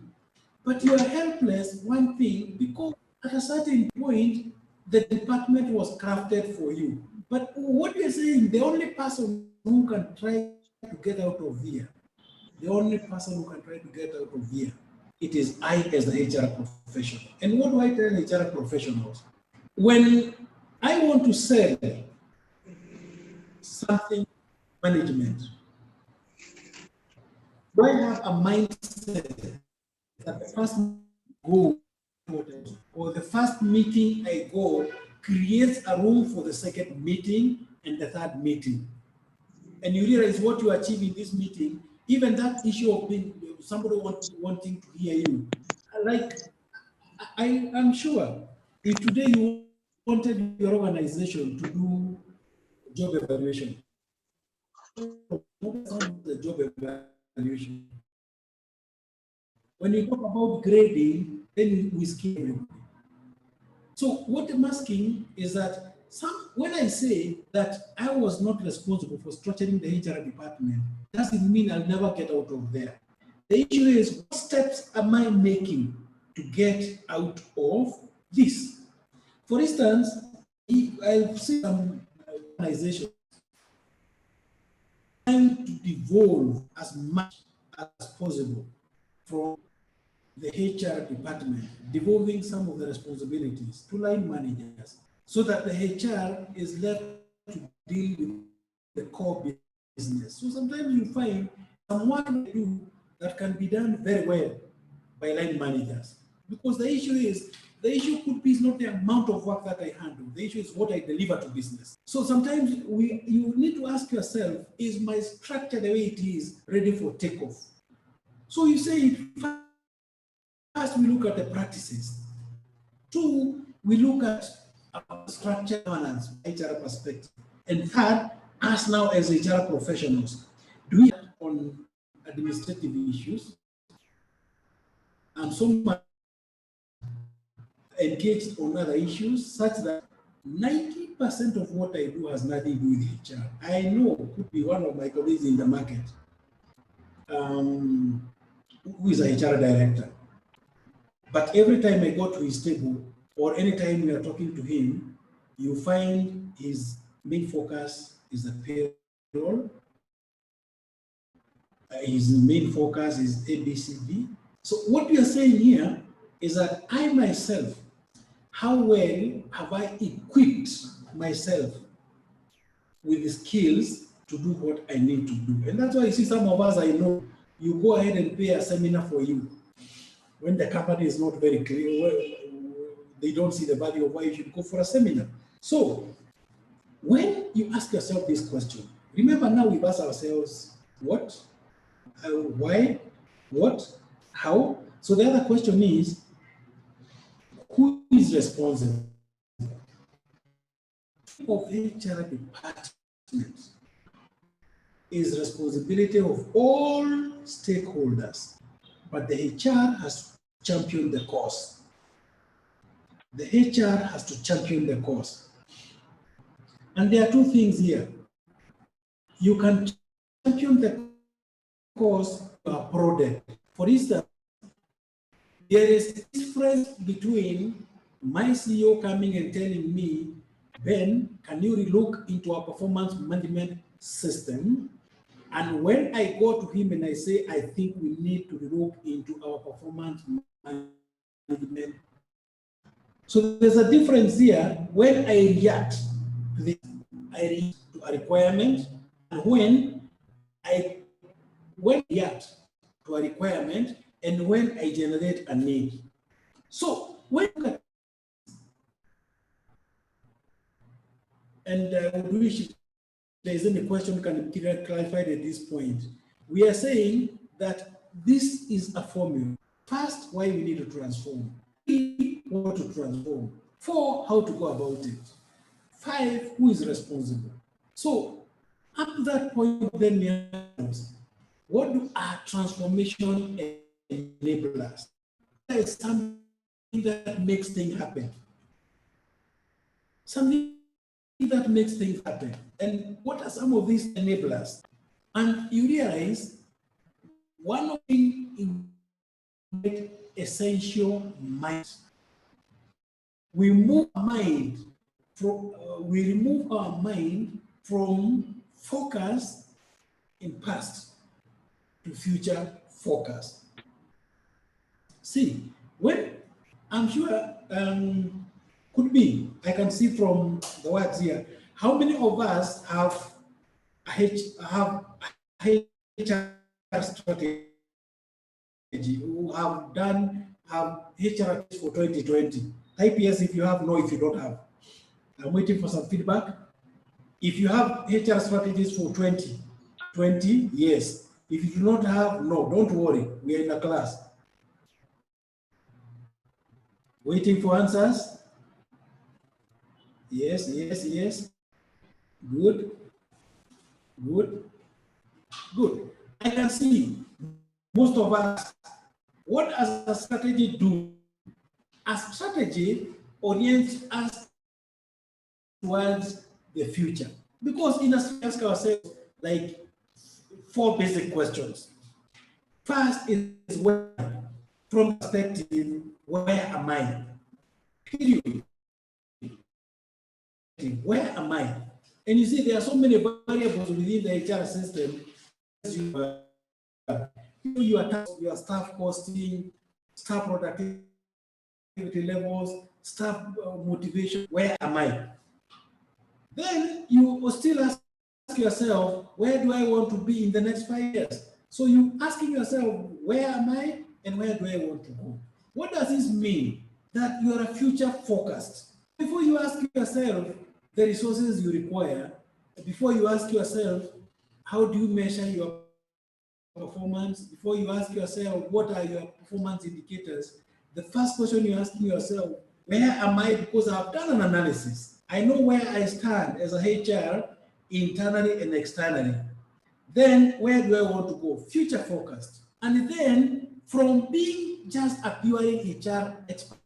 but you are helpless. One thing, because at a certain point, the department was crafted for you. But what you're saying, the only person who can try to get out of here, it is I as the HR professional. And what do I tell HR professionals? When I want to sell something management, do I have a mindset that the first go or the first meeting I go creates a room for the second meeting and the third meeting? and you realize what you achieve in this meeting, even that issue of being somebody wanting to hear you, like I'm sure if today you wanted your organization to do job evaluation, the job evaluation. When you talk about grading, then we skip everybody. So what I'm asking is that when I say that I was not responsible for structuring the HR department, doesn't mean I'll never get out of there. The issue is, what steps am I making to get out of this? For instance, I've seen some organizations trying to devolve as much as possible from the HR department, devolving some of the responsibilities to line managers, so that the HR is left to deal with the core business. So sometimes you find some work that can be done very well by line managers, because the issue could be not the amount of work that I handle. The issue is what I deliver to business. So sometimes you need to ask yourself, is my structure the way it is ready for takeoff? So you say, first we look at the practices. Two, we look at structure governance, HR perspective. And third, us now as HR professionals, do we act on administrative issues? And so much engaged on other issues, such that 90% of what I do has nothing to do with HR. I know could be one of my colleagues in the market who is a HR director. But every time I go to his table, or anytime we are talking to him, you find his main focus is the payroll. His main focus is ABCD. So what we are saying here is that I myself, how well have I equipped myself with the skills to do what I need to do? And that's why you see some of us, I know, you go ahead and pay a seminar for you. When the company is not very clear, they don't see the value of why you should go for a seminar. So when you ask yourself this question, remember now we've asked ourselves, what, why, what, how? So the other question is, who is responsible? Of HR department is responsibility of all stakeholders, but the HR has to champion the cause. The HR has to champion the cause. And there are two things here. You can champion the cause or product. For instance, there is a difference between my CEO coming and telling me, Ben, can you relook into our performance management system? And when I go to him and I say, I think we need to look into our performance management. So there's a difference here when I react to this, I react to a requirement, and when I react to a requirement, and when I generate a need. So when and I would wish if there is any question can be clarified at this point. We are saying that this is a formula. First, why we need to transform. 3, what to transform. 4, how to go about it. 5, who is responsible. So up to that point, then what do our transformation enablers? That is something that makes things happen. Something that makes things happen. And what are some of these enablers? And you realize one of the essential minds. We remove our mind from focus in past to future focus. See, when I'm sure could be, I can see from the words here, how many of us have HR strategy, who have HR for 2020? Type yes if you have, no if you don't have. I'm waiting for some feedback. If you have HR strategies for 20, 20? Yes. If you do not have, no, don't worry. We are in a class. Waiting for answers? Yes, yes, yes. Good, good, good. I can see most of us, what does a strategy do? A strategy orients us towards the future. Because in a strategy, we ask ourselves like 4 basic questions. First is where, from perspective, where am I? Period. Where am I? And you see, there are so many variables within the HR system. Your staff costing, staff productivity levels, staff motivation. Where am I? Then you will still ask yourself, where do I want to be in the next 5 years? So you asking yourself, where am I and where do I want to go? What does this mean? That you are future focused. Before you ask yourself the resources you require, before you ask yourself, how do you measure your performance, before you ask yourself, what are your performance indicators, the first question you're asking yourself, where am I? Because I've done an analysis. I know where I stand as a HR, internally and externally. Then where do I want to go? Future focused. And then from being just a purely HR expert,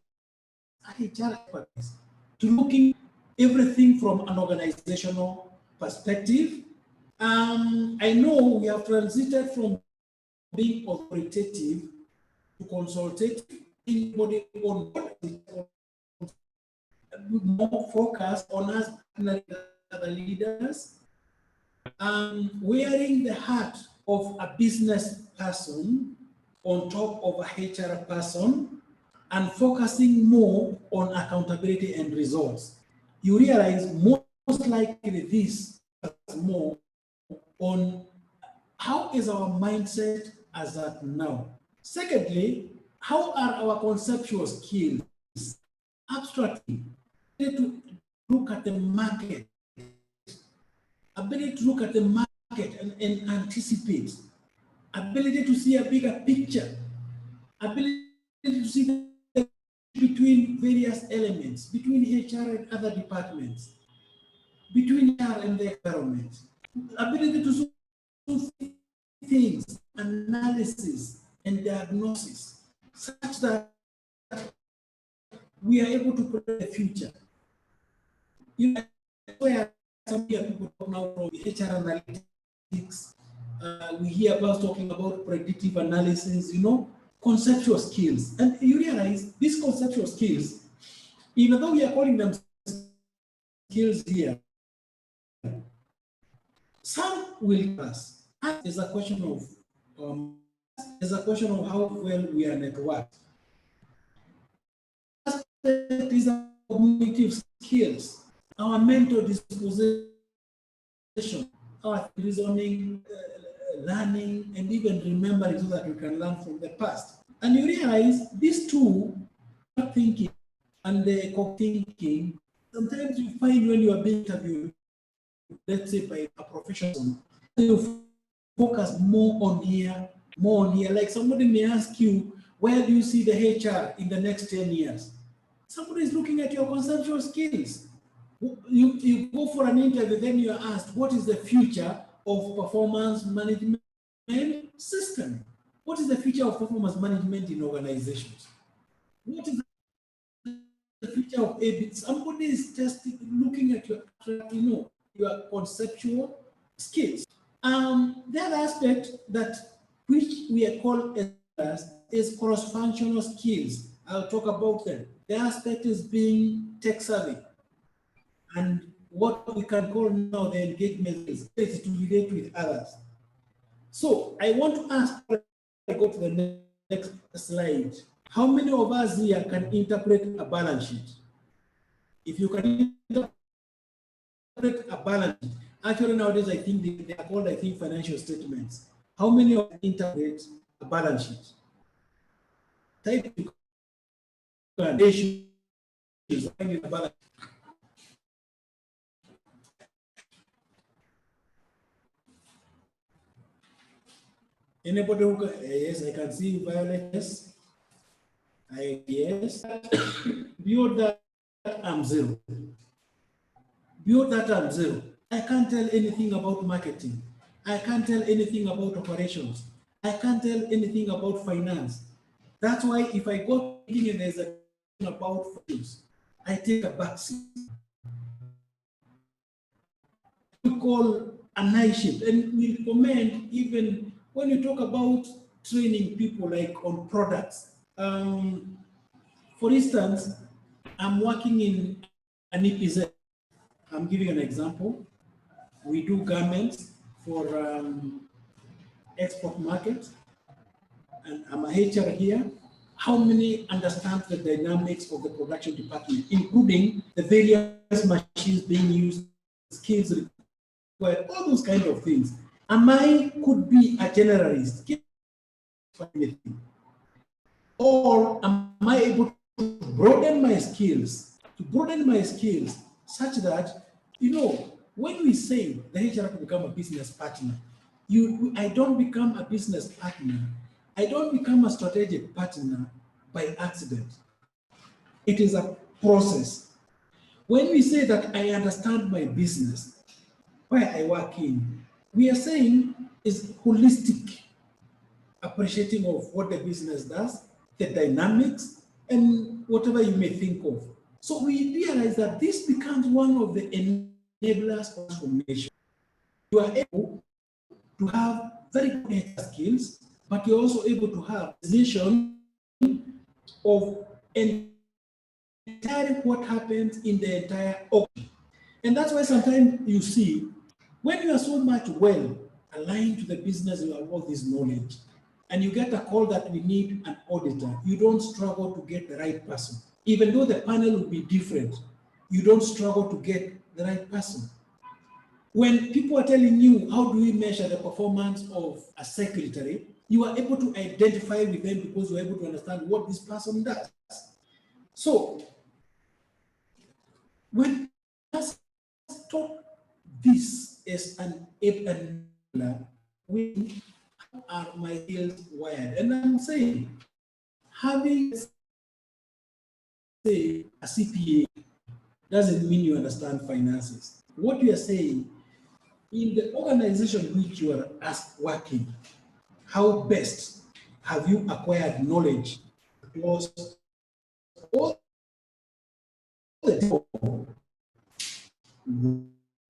to looking everything from an organizational perspective. I know we have transited from being authoritative to consultative, anybody on more focus on us and other leaders, wearing the hat of a business person on top of a HR person and focusing more on accountability and results. You realize most likely this is more on how is our mindset as at now. Secondly, how are our conceptual skills? Abstractly, to look at the market, ability to look at the market and anticipate, ability to see a bigger picture, ability to see the between various elements, between HR and other departments, between HR and the environment, ability to see things, analysis and diagnosis, such that we are able to predict the future. You know, where some people talk now from HR analytics, we hear about talking about predictive analysis, you know, conceptual skills. And you realize these conceptual skills, even though we are calling them skills here, some will pass. It's a question of how well we are networked. These are cognitive skills, our mental disposition, our reasoning, learning, and even remembering so that we can learn from the past. And you realize these two, thinking and the co-thinking, sometimes you find when you are being interviewed, let's say by a professional, you focus more on here. Like somebody may ask you, where do you see the HR in the next 10 years? Somebody is looking at your conceptual skills. You go for an interview, then you're asked, what is the future of performance management system? What is the future of performance management in organizations? What is the future of ABIT? Somebody is just looking at your conceptual skills. The other aspect that which we are called as is cross-functional skills. I'll talk about them. The aspect is being tech savvy, and what we can call now the engagement is to relate with others. So I want to ask, I go to the next slide. How many of us here can interpret a balance sheet? If you can interpret a balance sheet, actually nowadays I think they are called, financial statements. How many of you interpret a balance sheet? Type issues in a balance sheet. Anybody who can, yes, I can see Violet. Yes. Yes. Beyond that, I'm zero. Beyond that, I'm zero. I can't tell anything about marketing. I can't tell anything about operations. I can't tell anything about finance. That's why if I go thinking and there's a question about finance, I take a back seat. We call a night shift, and we recommend even when you talk about training people like on products. For instance, I'm working in an EPZ. I'm giving an example. We do garments for export market, and I'm a HR here. How many understand the dynamics of the production department, including the various machines being used, skills required, all those kind of things? Am I could be a generalist for anything, or am I able to broaden my skills? To broaden my skills such that, you know, when we say the HR to become a business partner, I don't become a business partner. I don't become a strategic partner by accident. It is a process. When we say that I understand my business, where I work in, we are saying is holistic, appreciating of what the business does, the dynamics, and whatever you may think of. So we realize that this becomes one of the enablers of transformation. You are able to have very good skills, but you're also able to have vision of entirely what happens in the entire organization. And that's why sometimes you see, when you are so much well aligned to the business, you have all this knowledge, and you get a call that we need an auditor, you don't struggle to get the right person. Even though the panel will be different, you don't struggle to get the right person. When people are telling you, how do we measure the performance of a secretary, you are able to identify with them because you're able to understand what this person does. So, when us talk this as an enabler, we are my skills wired. And I'm saying, having say a CPA doesn't mean you understand finances. What you are saying, in the organization which you are working, how best have you acquired knowledge across all the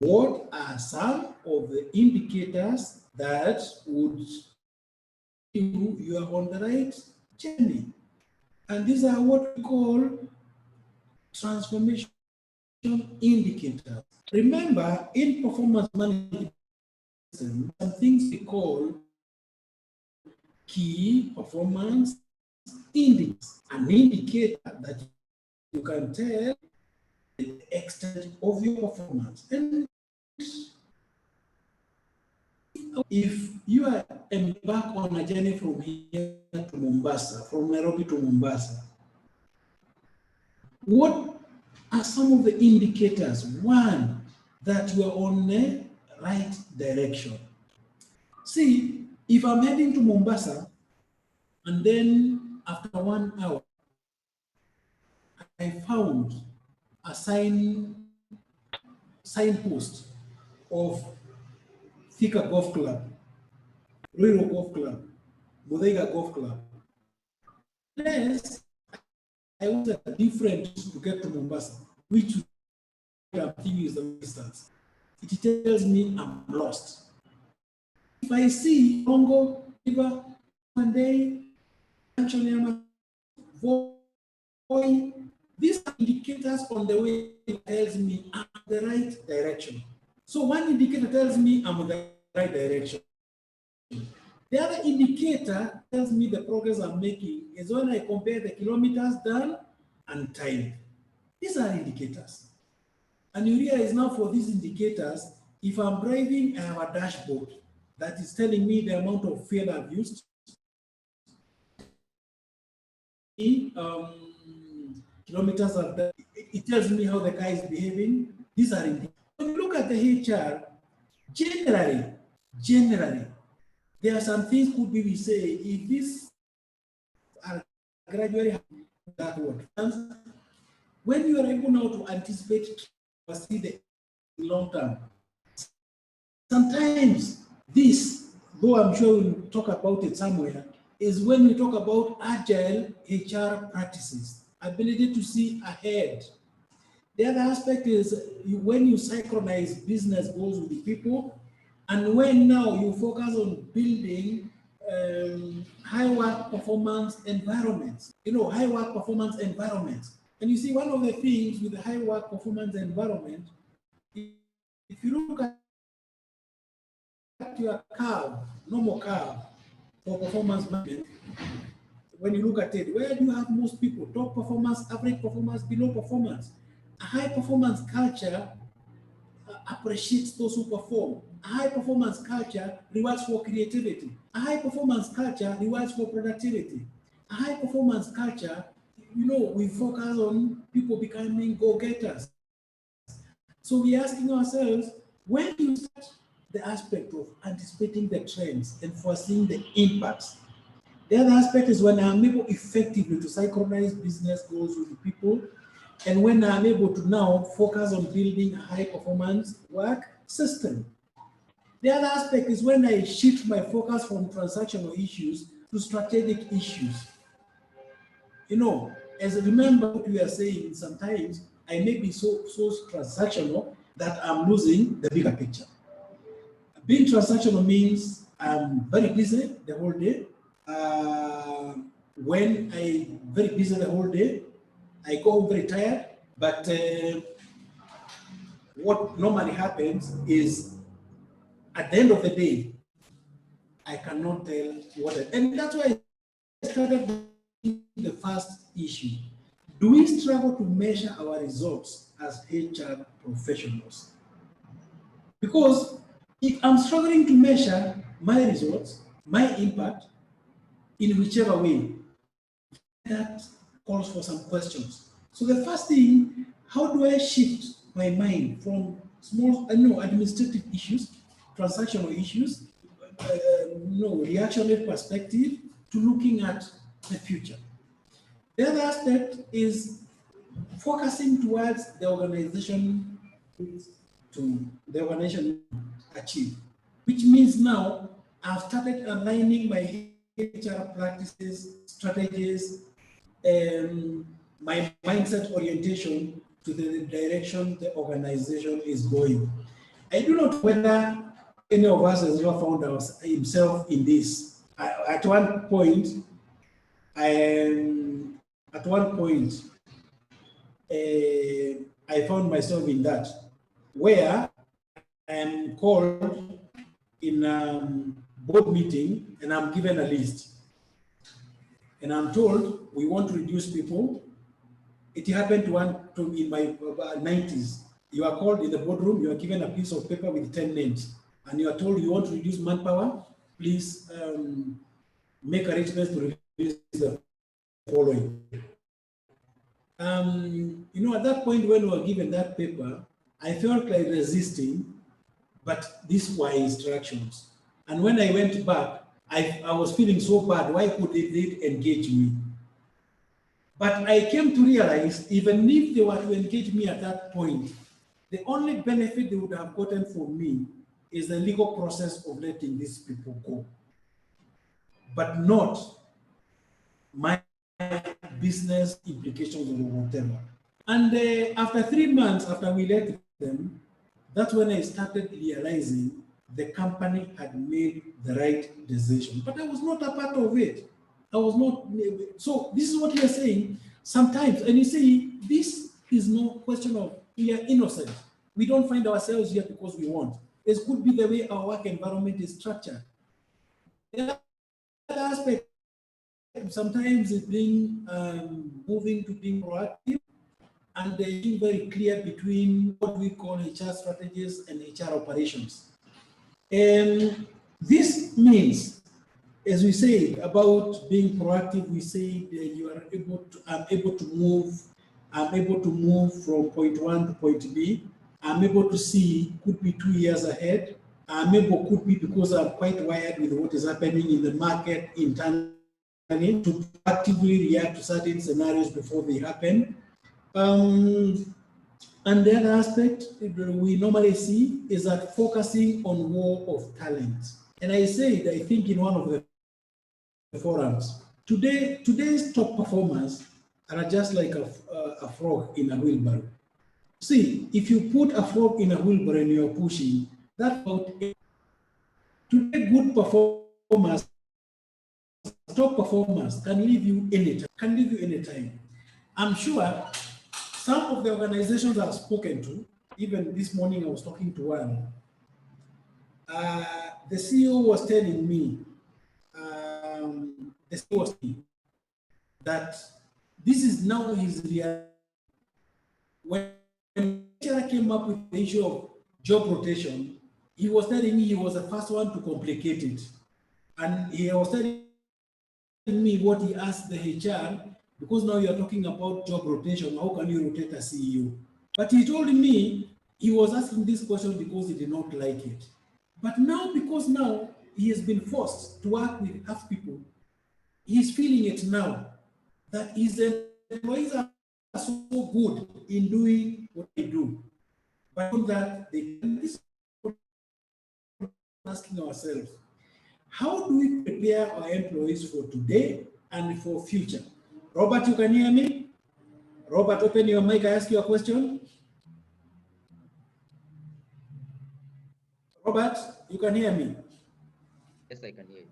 what are some of the indicators that would you are on the right journey? And these are what we call transformation indicators. Remember, in performance management, some things we call key performance indicators, an indicator that you can tell the extent of your performance. And if you are embarked on a journey from here to Mombasa, from Nairobi to Mombasa, what are some of the indicators? One, that you are on the right direction. See, if I'm heading to Mombasa, and then after 1 hour, I found a signpost of Thika Golf Club, Ruiro Golf Club, Bodega Golf Club. Yes, I was at a different to get to Mombasa, which I'm thinking is the distance. It tells me I'm lost. If I see Congo River one day, these indicators on the way tells me I'm in the right direction. So one indicator tells me I'm in the right direction. The other indicator tells me the progress I'm making is when I compare the kilometers done and time. These are indicators. And you realize now for these indicators, if I'm driving, I have a dashboard that is telling me the amount of fuel I've used, kilometers I've done. It tells me how the car is behaving. These are indicators. When you look at the HR, generally, There are some things could be, we say, if this are gradually happening, that word. And when you are able now to anticipate, see the long term, sometimes this, though I'm sure we'll talk about it somewhere, is when we talk about agile HR practices, ability to see ahead. The other aspect is when you synchronize business goals with the people, and when now you focus on building high work performance environments, high work performance environments. And you see, one of the things with the high work performance environment, if you look at your curve, normal curve for performance management, when you look at it, where do you have most people? Top performance, average performance, below performance. A high performance culture appreciates those who perform. A high performance culture rewards for creativity. A high performance culture rewards for productivity. A high performance culture, we focus on people becoming go-getters. So we're asking ourselves, when do you start the aspect of anticipating the trends and foreseeing the impacts? The other aspect is when I'm able effectively to synchronize business goals with the people, and when I'm able to now focus on building a high performance work system. The other aspect is when I shift my focus from transactional issues to strategic issues. As remember what we are saying, sometimes I may be so transactional that I'm losing the bigger picture. Being transactional means I'm very busy the whole day. When I'm very busy the whole day, I go home very tired, but what normally happens is at the end of the day, I cannot tell what, and that's why I started with the first issue. Do we struggle to measure our results as HR professionals? Because if I'm struggling to measure my results, my impact, in whichever way, that calls for some questions. So the first thing, how do I shift my mind from small, administrative issues, transactional issues, reactionary perspective, to looking at the future? The other aspect is focusing towards the organization to the organization achieve, which means now I've started aligning my HR practices, strategies, my mindset orientation to the direction the organization is going. I do not know whether any of us has ever found himself in this. At one point, I found myself in that, where I am called in a board meeting and I'm given a list. And I'm told we want to reduce people. It happened to in my 90s. You are called in the boardroom, you are given a piece of paper with 10 names, and you are told you want to reduce manpower, please make arrangements to reduce the following. At that point when we were given that paper, I felt like resisting, but these were instructions. And when I went back, I was feeling so bad. Why could they engage me? But I came to realize, even if they were to engage me at that point, the only benefit they would have gotten from me is the legal process of letting these people go, but not my business implications or whatever. And after 3 months after we let them, that's when I started realizing the company had made the right decision, but I was not a part of it. I was not. So this is what we are saying sometimes. And you see, this is no question of we are innocent. We don't find ourselves here because we want. It could be the way our work environment is structured. The other aspect, sometimes it's being moving to being proactive and being very clear between what we call HR strategies and HR operations. And this means, as we say about being proactive, we say that you are I'm able to move from point one to point B. I'm able to see, could be 2 years ahead. Maybe could be because I'm quite wired with what is happening in the market internally to actively react to certain scenarios before they happen. And the other aspect we normally see is that focusing on war of talent. And I said, I think in one of the forums, today's top performers are just like a frog in a wheelbarrow. See, if you put a frog in a wheelbarrow and you're pushing, that's about it. Today, good performers, top performers can leave you anytime. I'm sure some of the organizations I've spoken to, even this morning I was talking to one, the CEO was telling me, that this is now his reality. When HR came up with the issue of job rotation, he was telling me he was the first one to complicate it. And he was telling me what he asked the HR, because now you're talking about job rotation, how can you rotate a CEO? But he told me he was asking this question because he did not like it. But now, because now he has been forced to work with half people, he's feeling it now that his employees are so good in doing what they do. But that they can asking ourselves, how do we prepare our employees for today and for future? Robert, you can hear me? Robert, open your mic, I ask you a question. Robert, you can hear me? Yes, I can hear you.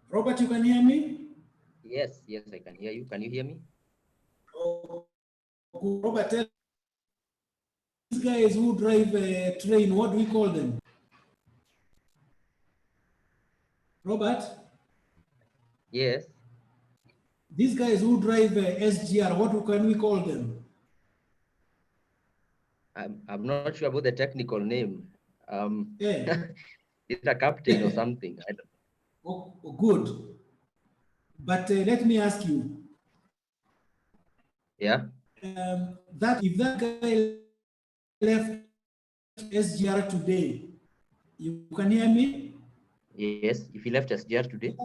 Robert, you can hear me? Yes, I can hear you. Can you hear me? Oh, Robert, tell these guys who drive a train, what do we call them? Robert? Yes. These guys who drive SGR, what can we call them? I'm not sure about the technical name. Yeah. It's a captain or something. I don't... Oh, good. But let me ask you. Yeah. That if that guy left SGR today, you can hear me? Yes. If he left SGR today.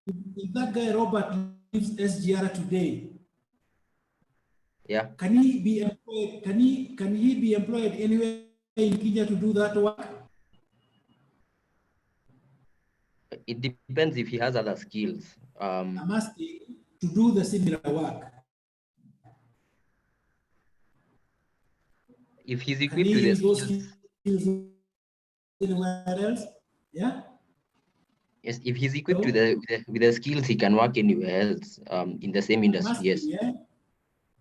If that guy Robert leaves SGR today, yeah, can he be employed? Can he be employed anywhere in Kenya to do that work? It depends if he has other skills. I'm asking to do the similar work. If he's Can equipped he with the use those skills anywhere else? Yeah. Yes, if he's equipped with the skills, he can work anywhere else in the same industry. Asking, yes. Yeah?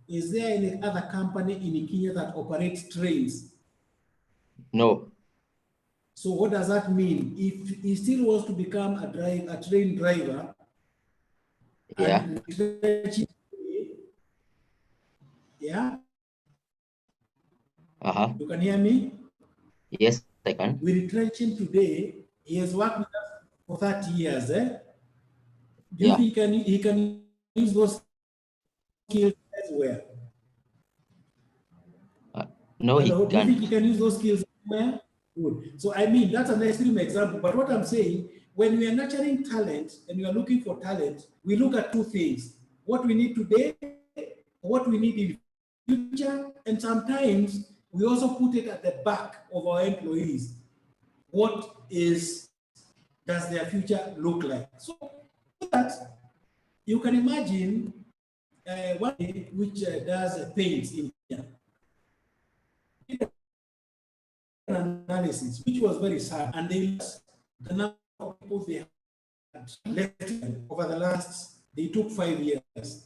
Is there any other company in Kenya that operates trains? No. So what does that mean? If he still wants to become a train driver, yeah, and yeah, you can hear me? Yes, I can. We retrench him today. He has worked with us for 30 years. Do you think he can use those skills elsewhere? No, he can't. Do you think he can use those skills elsewhere? Good. So I mean, that's an extreme example. But what I'm saying, when we are nurturing talent and we are looking for talent, we look at two things: what we need today, what we need in future, and sometimes we also put it at the back of our employees. What does their future look like? So that you can imagine one which does paints in Kenya. An analysis which was very sad, and they lost the number of people they had left over the last, they took 5 years.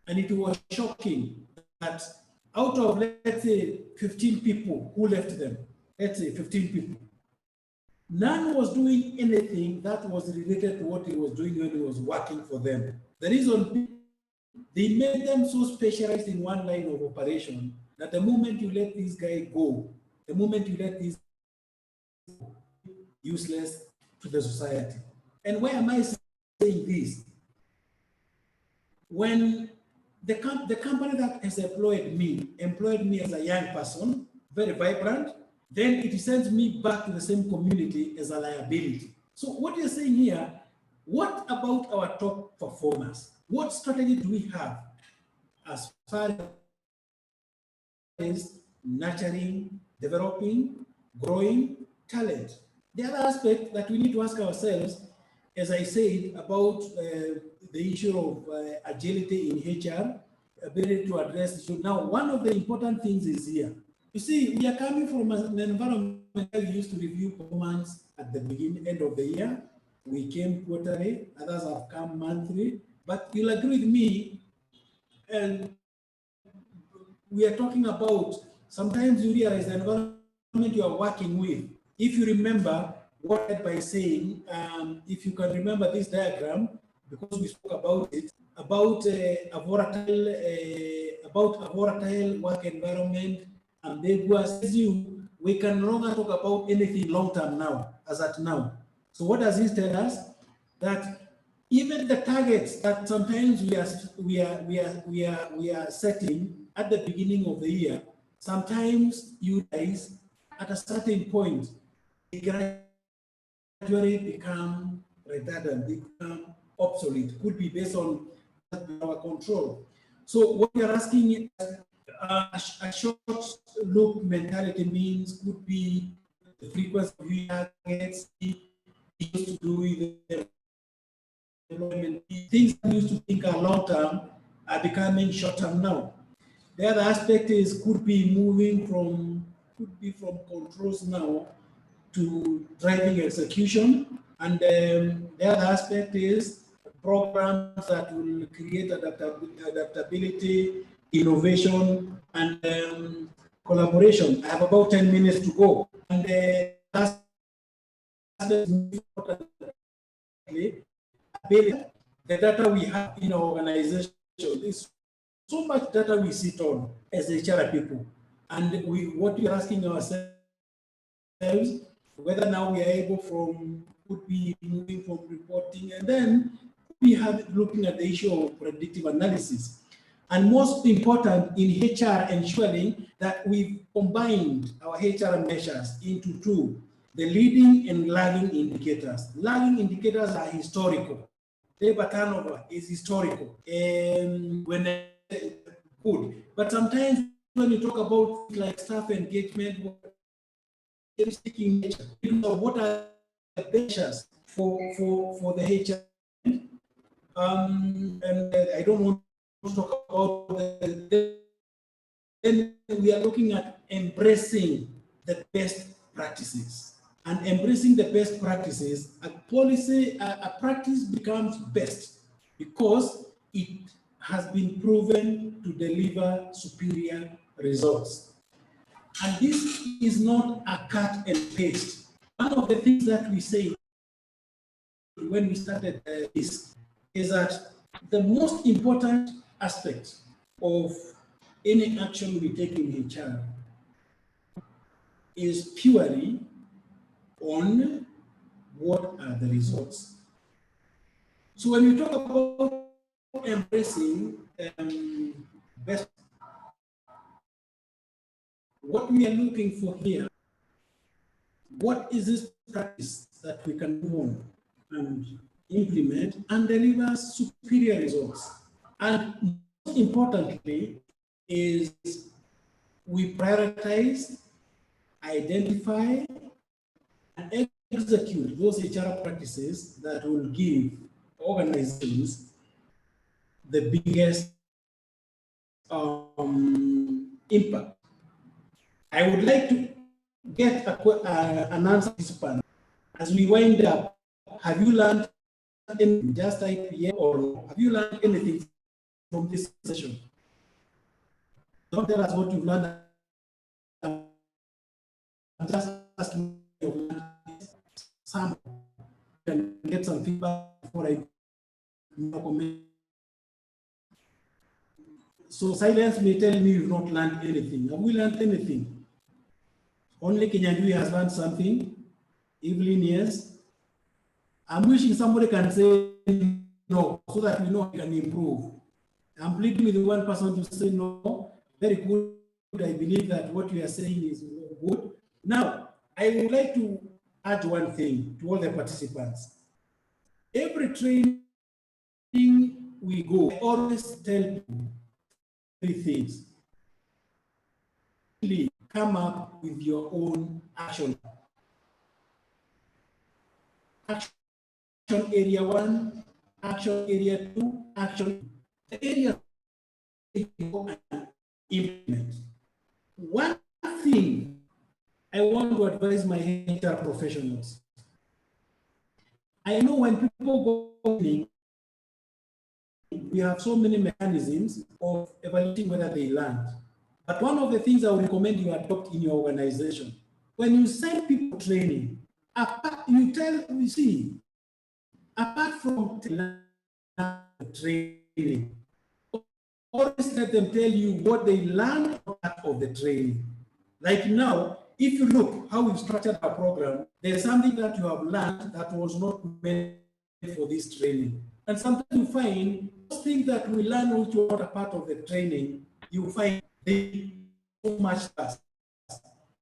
And it was shocking that out of, let's say, 15 people who left them, let's say 15 people, none was doing anything that was related to what he was doing when he was working for them. The reason, they made them so specialized in one line of operation that the moment you let this guy go, the moment you let this go, useless to the society. And why am I saying this? When the company that has employed me as a young person, very vibrant, then it sends me back to the same community as a liability. So what you're saying here, what about our top performers? What strategy do we have as far as nurturing, developing, growing talent? The other aspect that we need to ask ourselves, as I said, about the issue of agility in HR, ability to address issue. Now, one of the important things is here. You see, we are coming from an environment where we used to review performance at the end of the year. We came quarterly, others have come monthly, but you'll agree with me, and we are talking about, sometimes you realize the environment you are working with. If you remember what by saying, if you can remember this diagram, because we spoke about it, about a volatile work environment, ambiguous, we can no longer talk about anything long term now, as at now. So what does this tell us? That even the targets that sometimes we are setting at the beginning of the year, sometimes you guys at a certain point, they gradually become redundant, they become obsolete. Could be based on our control. So what we are asking, a short look mentality means could be the frequency of targets, used to do with the employment. Things that used to think are long term are becoming short term now. The other aspect is could be from controls now to driving execution, and the other aspect is programs that will create adaptability, innovation, and collaboration. I have about 10 minutes to go, and the last the data we have in our organization is so much data we sit on as HR people, and what we're asking ourselves, whether now we are able could be moving from reporting, and then we have looking at the issue of predictive analysis. And most important in HR, ensuring that we've combined our HR measures into two, the leading and lagging indicators. Lagging indicators are historical. Labor turnover is historical. When good. But sometimes when you talk about like staff engagement, what are the measures for the HR? And I don't want to talk about then we are looking at embracing the best practices. And embracing the best practices, a practice becomes best because it has been proven to deliver superior results. And this is not a cut and paste. One of the things that we say when we started this is that the most important aspect of any action we take in HR is purely on what are the results. So when we talk about embracing best, what we are looking for here, what is this practice that we can move on and implement and deliver superior results? And most importantly is we prioritize, identify, and execute those HR practices that will give organizations the biggest impact. I would like to get an answer to this panel. As we wind up, have you learned anything, just IPA or no? Have you learned anything from this session? Don't tell us what you've learned. I'm just asking you some can get some feedback before I comment. So silence may tell me you've not learned anything. Have we learned anything? Only Kenyandui has learned something. Evelyn, yes. I'm wishing somebody can say no, so that we know we can improve. I'm pleading with one person to say no. Very good. I believe that what you are saying is good. Now, I would like to add one thing to all the participants. Every training we go, I always tell people three things. Come up with your own action. Action area 1, action area 2, action area you go and implement. One thing I want to advise my HR professionals. I know when people go in, we have so many mechanisms of evaluating whether they learned. But one of the things I would recommend you adopt in your organization, when you send people training, you see, apart from training, always let them tell you what they learned out of the training. Like now, if you look how we've structured our program, there's something that you have learned that was not meant for this training. And sometimes you find those things that we learn which were not a part of the training, you find they so much fast.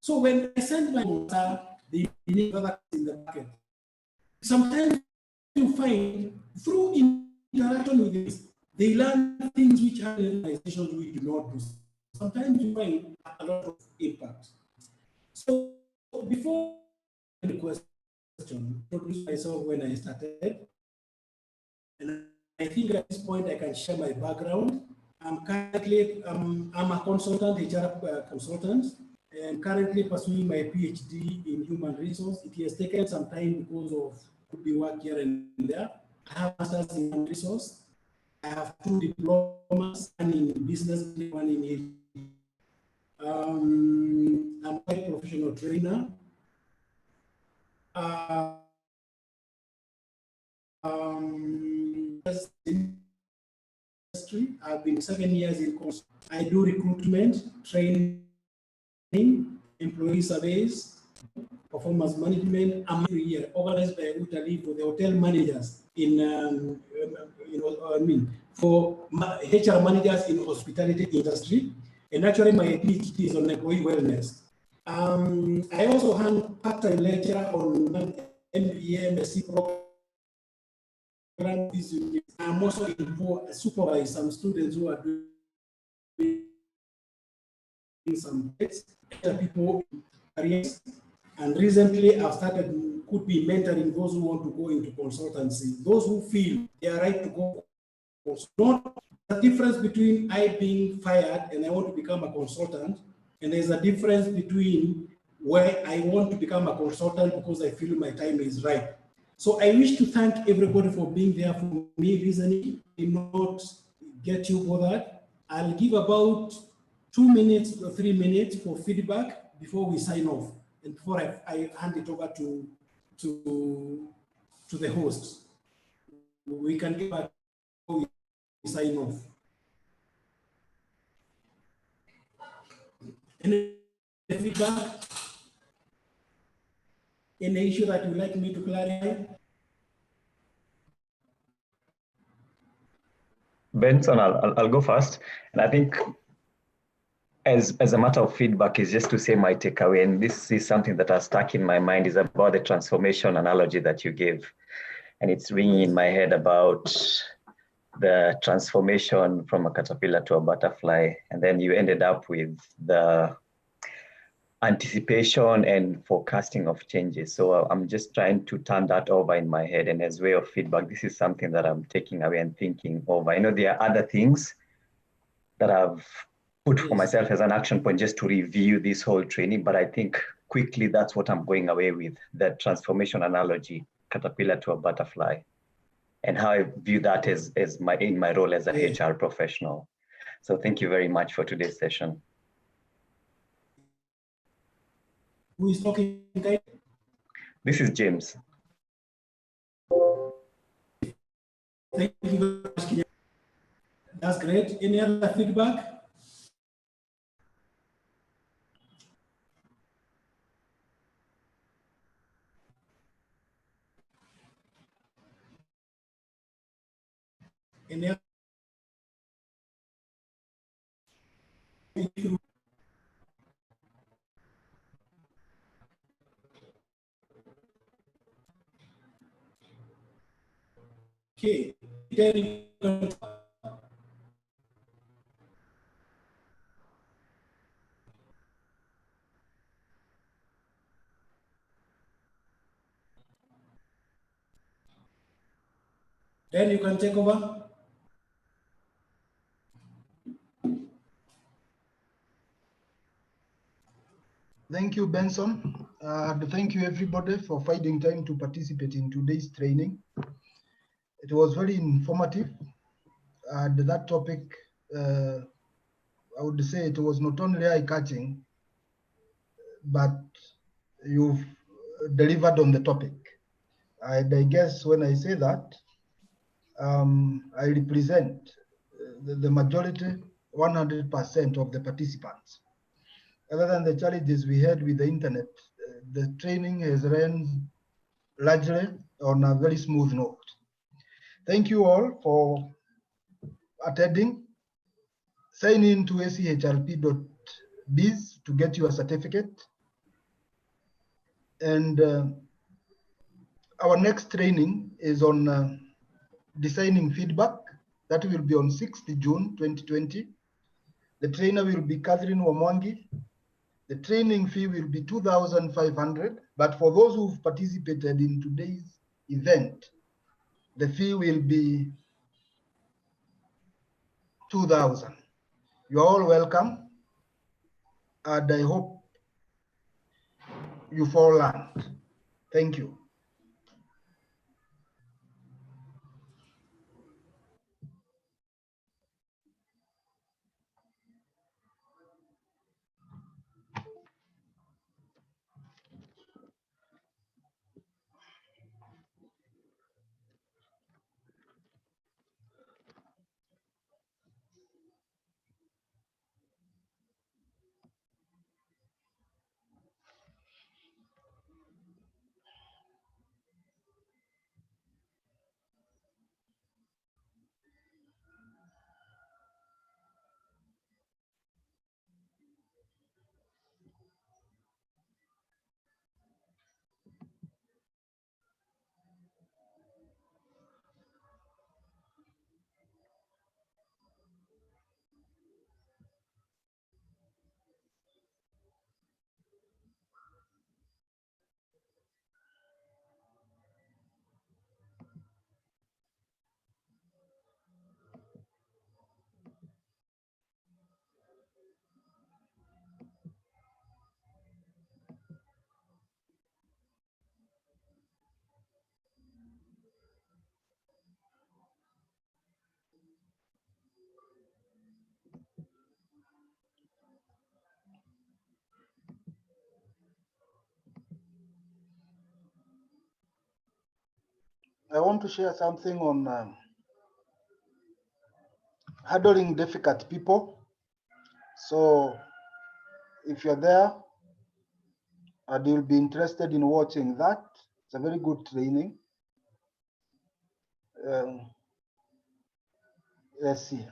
So when I send my the unique products in the market, sometimes you find through interaction with this, they learn things which other organizations we do not do. Sometimes you find a lot of impact. So before the question, introduce myself when I started, and I think at this point I can share my background. I'm currently I'm a consultant, HR consultant, and currently pursuing my PhD in human resource. It has taken some time because of could be work here and there. I have masters in human resource. I have 2 diplomas, one in business, one in I'm a professional trainer. Industry. I've been 7 years in course. I do recruitment, training, employee surveys, performance management. I'm every year organized by Utali for the hotel managers in, for HR managers in hospitality industry. And actually, my PhD is on employee wellness. I also have part-time lecture on MBA, MSc program. I'm also supervise some students who are doing some people careers. And recently, I've started could be mentoring those who want to go into consultancy, those who feel they are right to go. Not the difference between I being fired and I want to become a consultant, and there's a difference between where I want to become a consultant because I feel my time is right. So I wish to thank everybody for being there for me, listening, and not get you bothered. I'll give about 2 minutes or 3 minutes for feedback before we sign off, and before I hand it over to the host. We can get back before we sign off. Any feedback? Any issue that you'd like me to clarify? Benson, I'll go first. And I think as a matter of feedback is just to say my takeaway, and this is something that has stuck in my mind, is about the transformation analogy that you gave. And it's ringing in my head about the transformation from a caterpillar to a butterfly. And then you ended up with the anticipation and forecasting of changes. So I'm just trying to turn that over in my head. And as way of feedback, this is something that I'm taking away and thinking over. I know there are other things that I've put for myself as an action point just to review this whole training, but I think quickly that's what I'm going away with, the transformation analogy, caterpillar to a butterfly, and how I view that as in my role as a HR professional. So thank you very much for today's session. Who is talking? This is James. Thank you very much. That's great. Any other feedback? Any other? Okay. Then you can take over. Thank you, Benson. Thank you, everybody, for finding time to participate in today's training. It was very informative. And that topic, I would say it was not only eye-catching, but you've delivered on the topic. And I guess when I say that, I represent the majority, 100% of the participants. Other than the challenges we had with the internet, the training has run largely on a very smooth note. Thank you all for attending. Sign in to achrp.biz to get your certificate. And our next training is on designing feedback. That will be on 6th June 2020. The trainer will be Catherine Wamwangi. The training fee will be 2,500, but for those who've participated in today's event, the fee will be 2,000. You're all welcome, and I hope you've all learned. Thank you. I want to share something on handling difficult people. So if you're there and you'll be interested in watching that, it's a very good training. Let's see.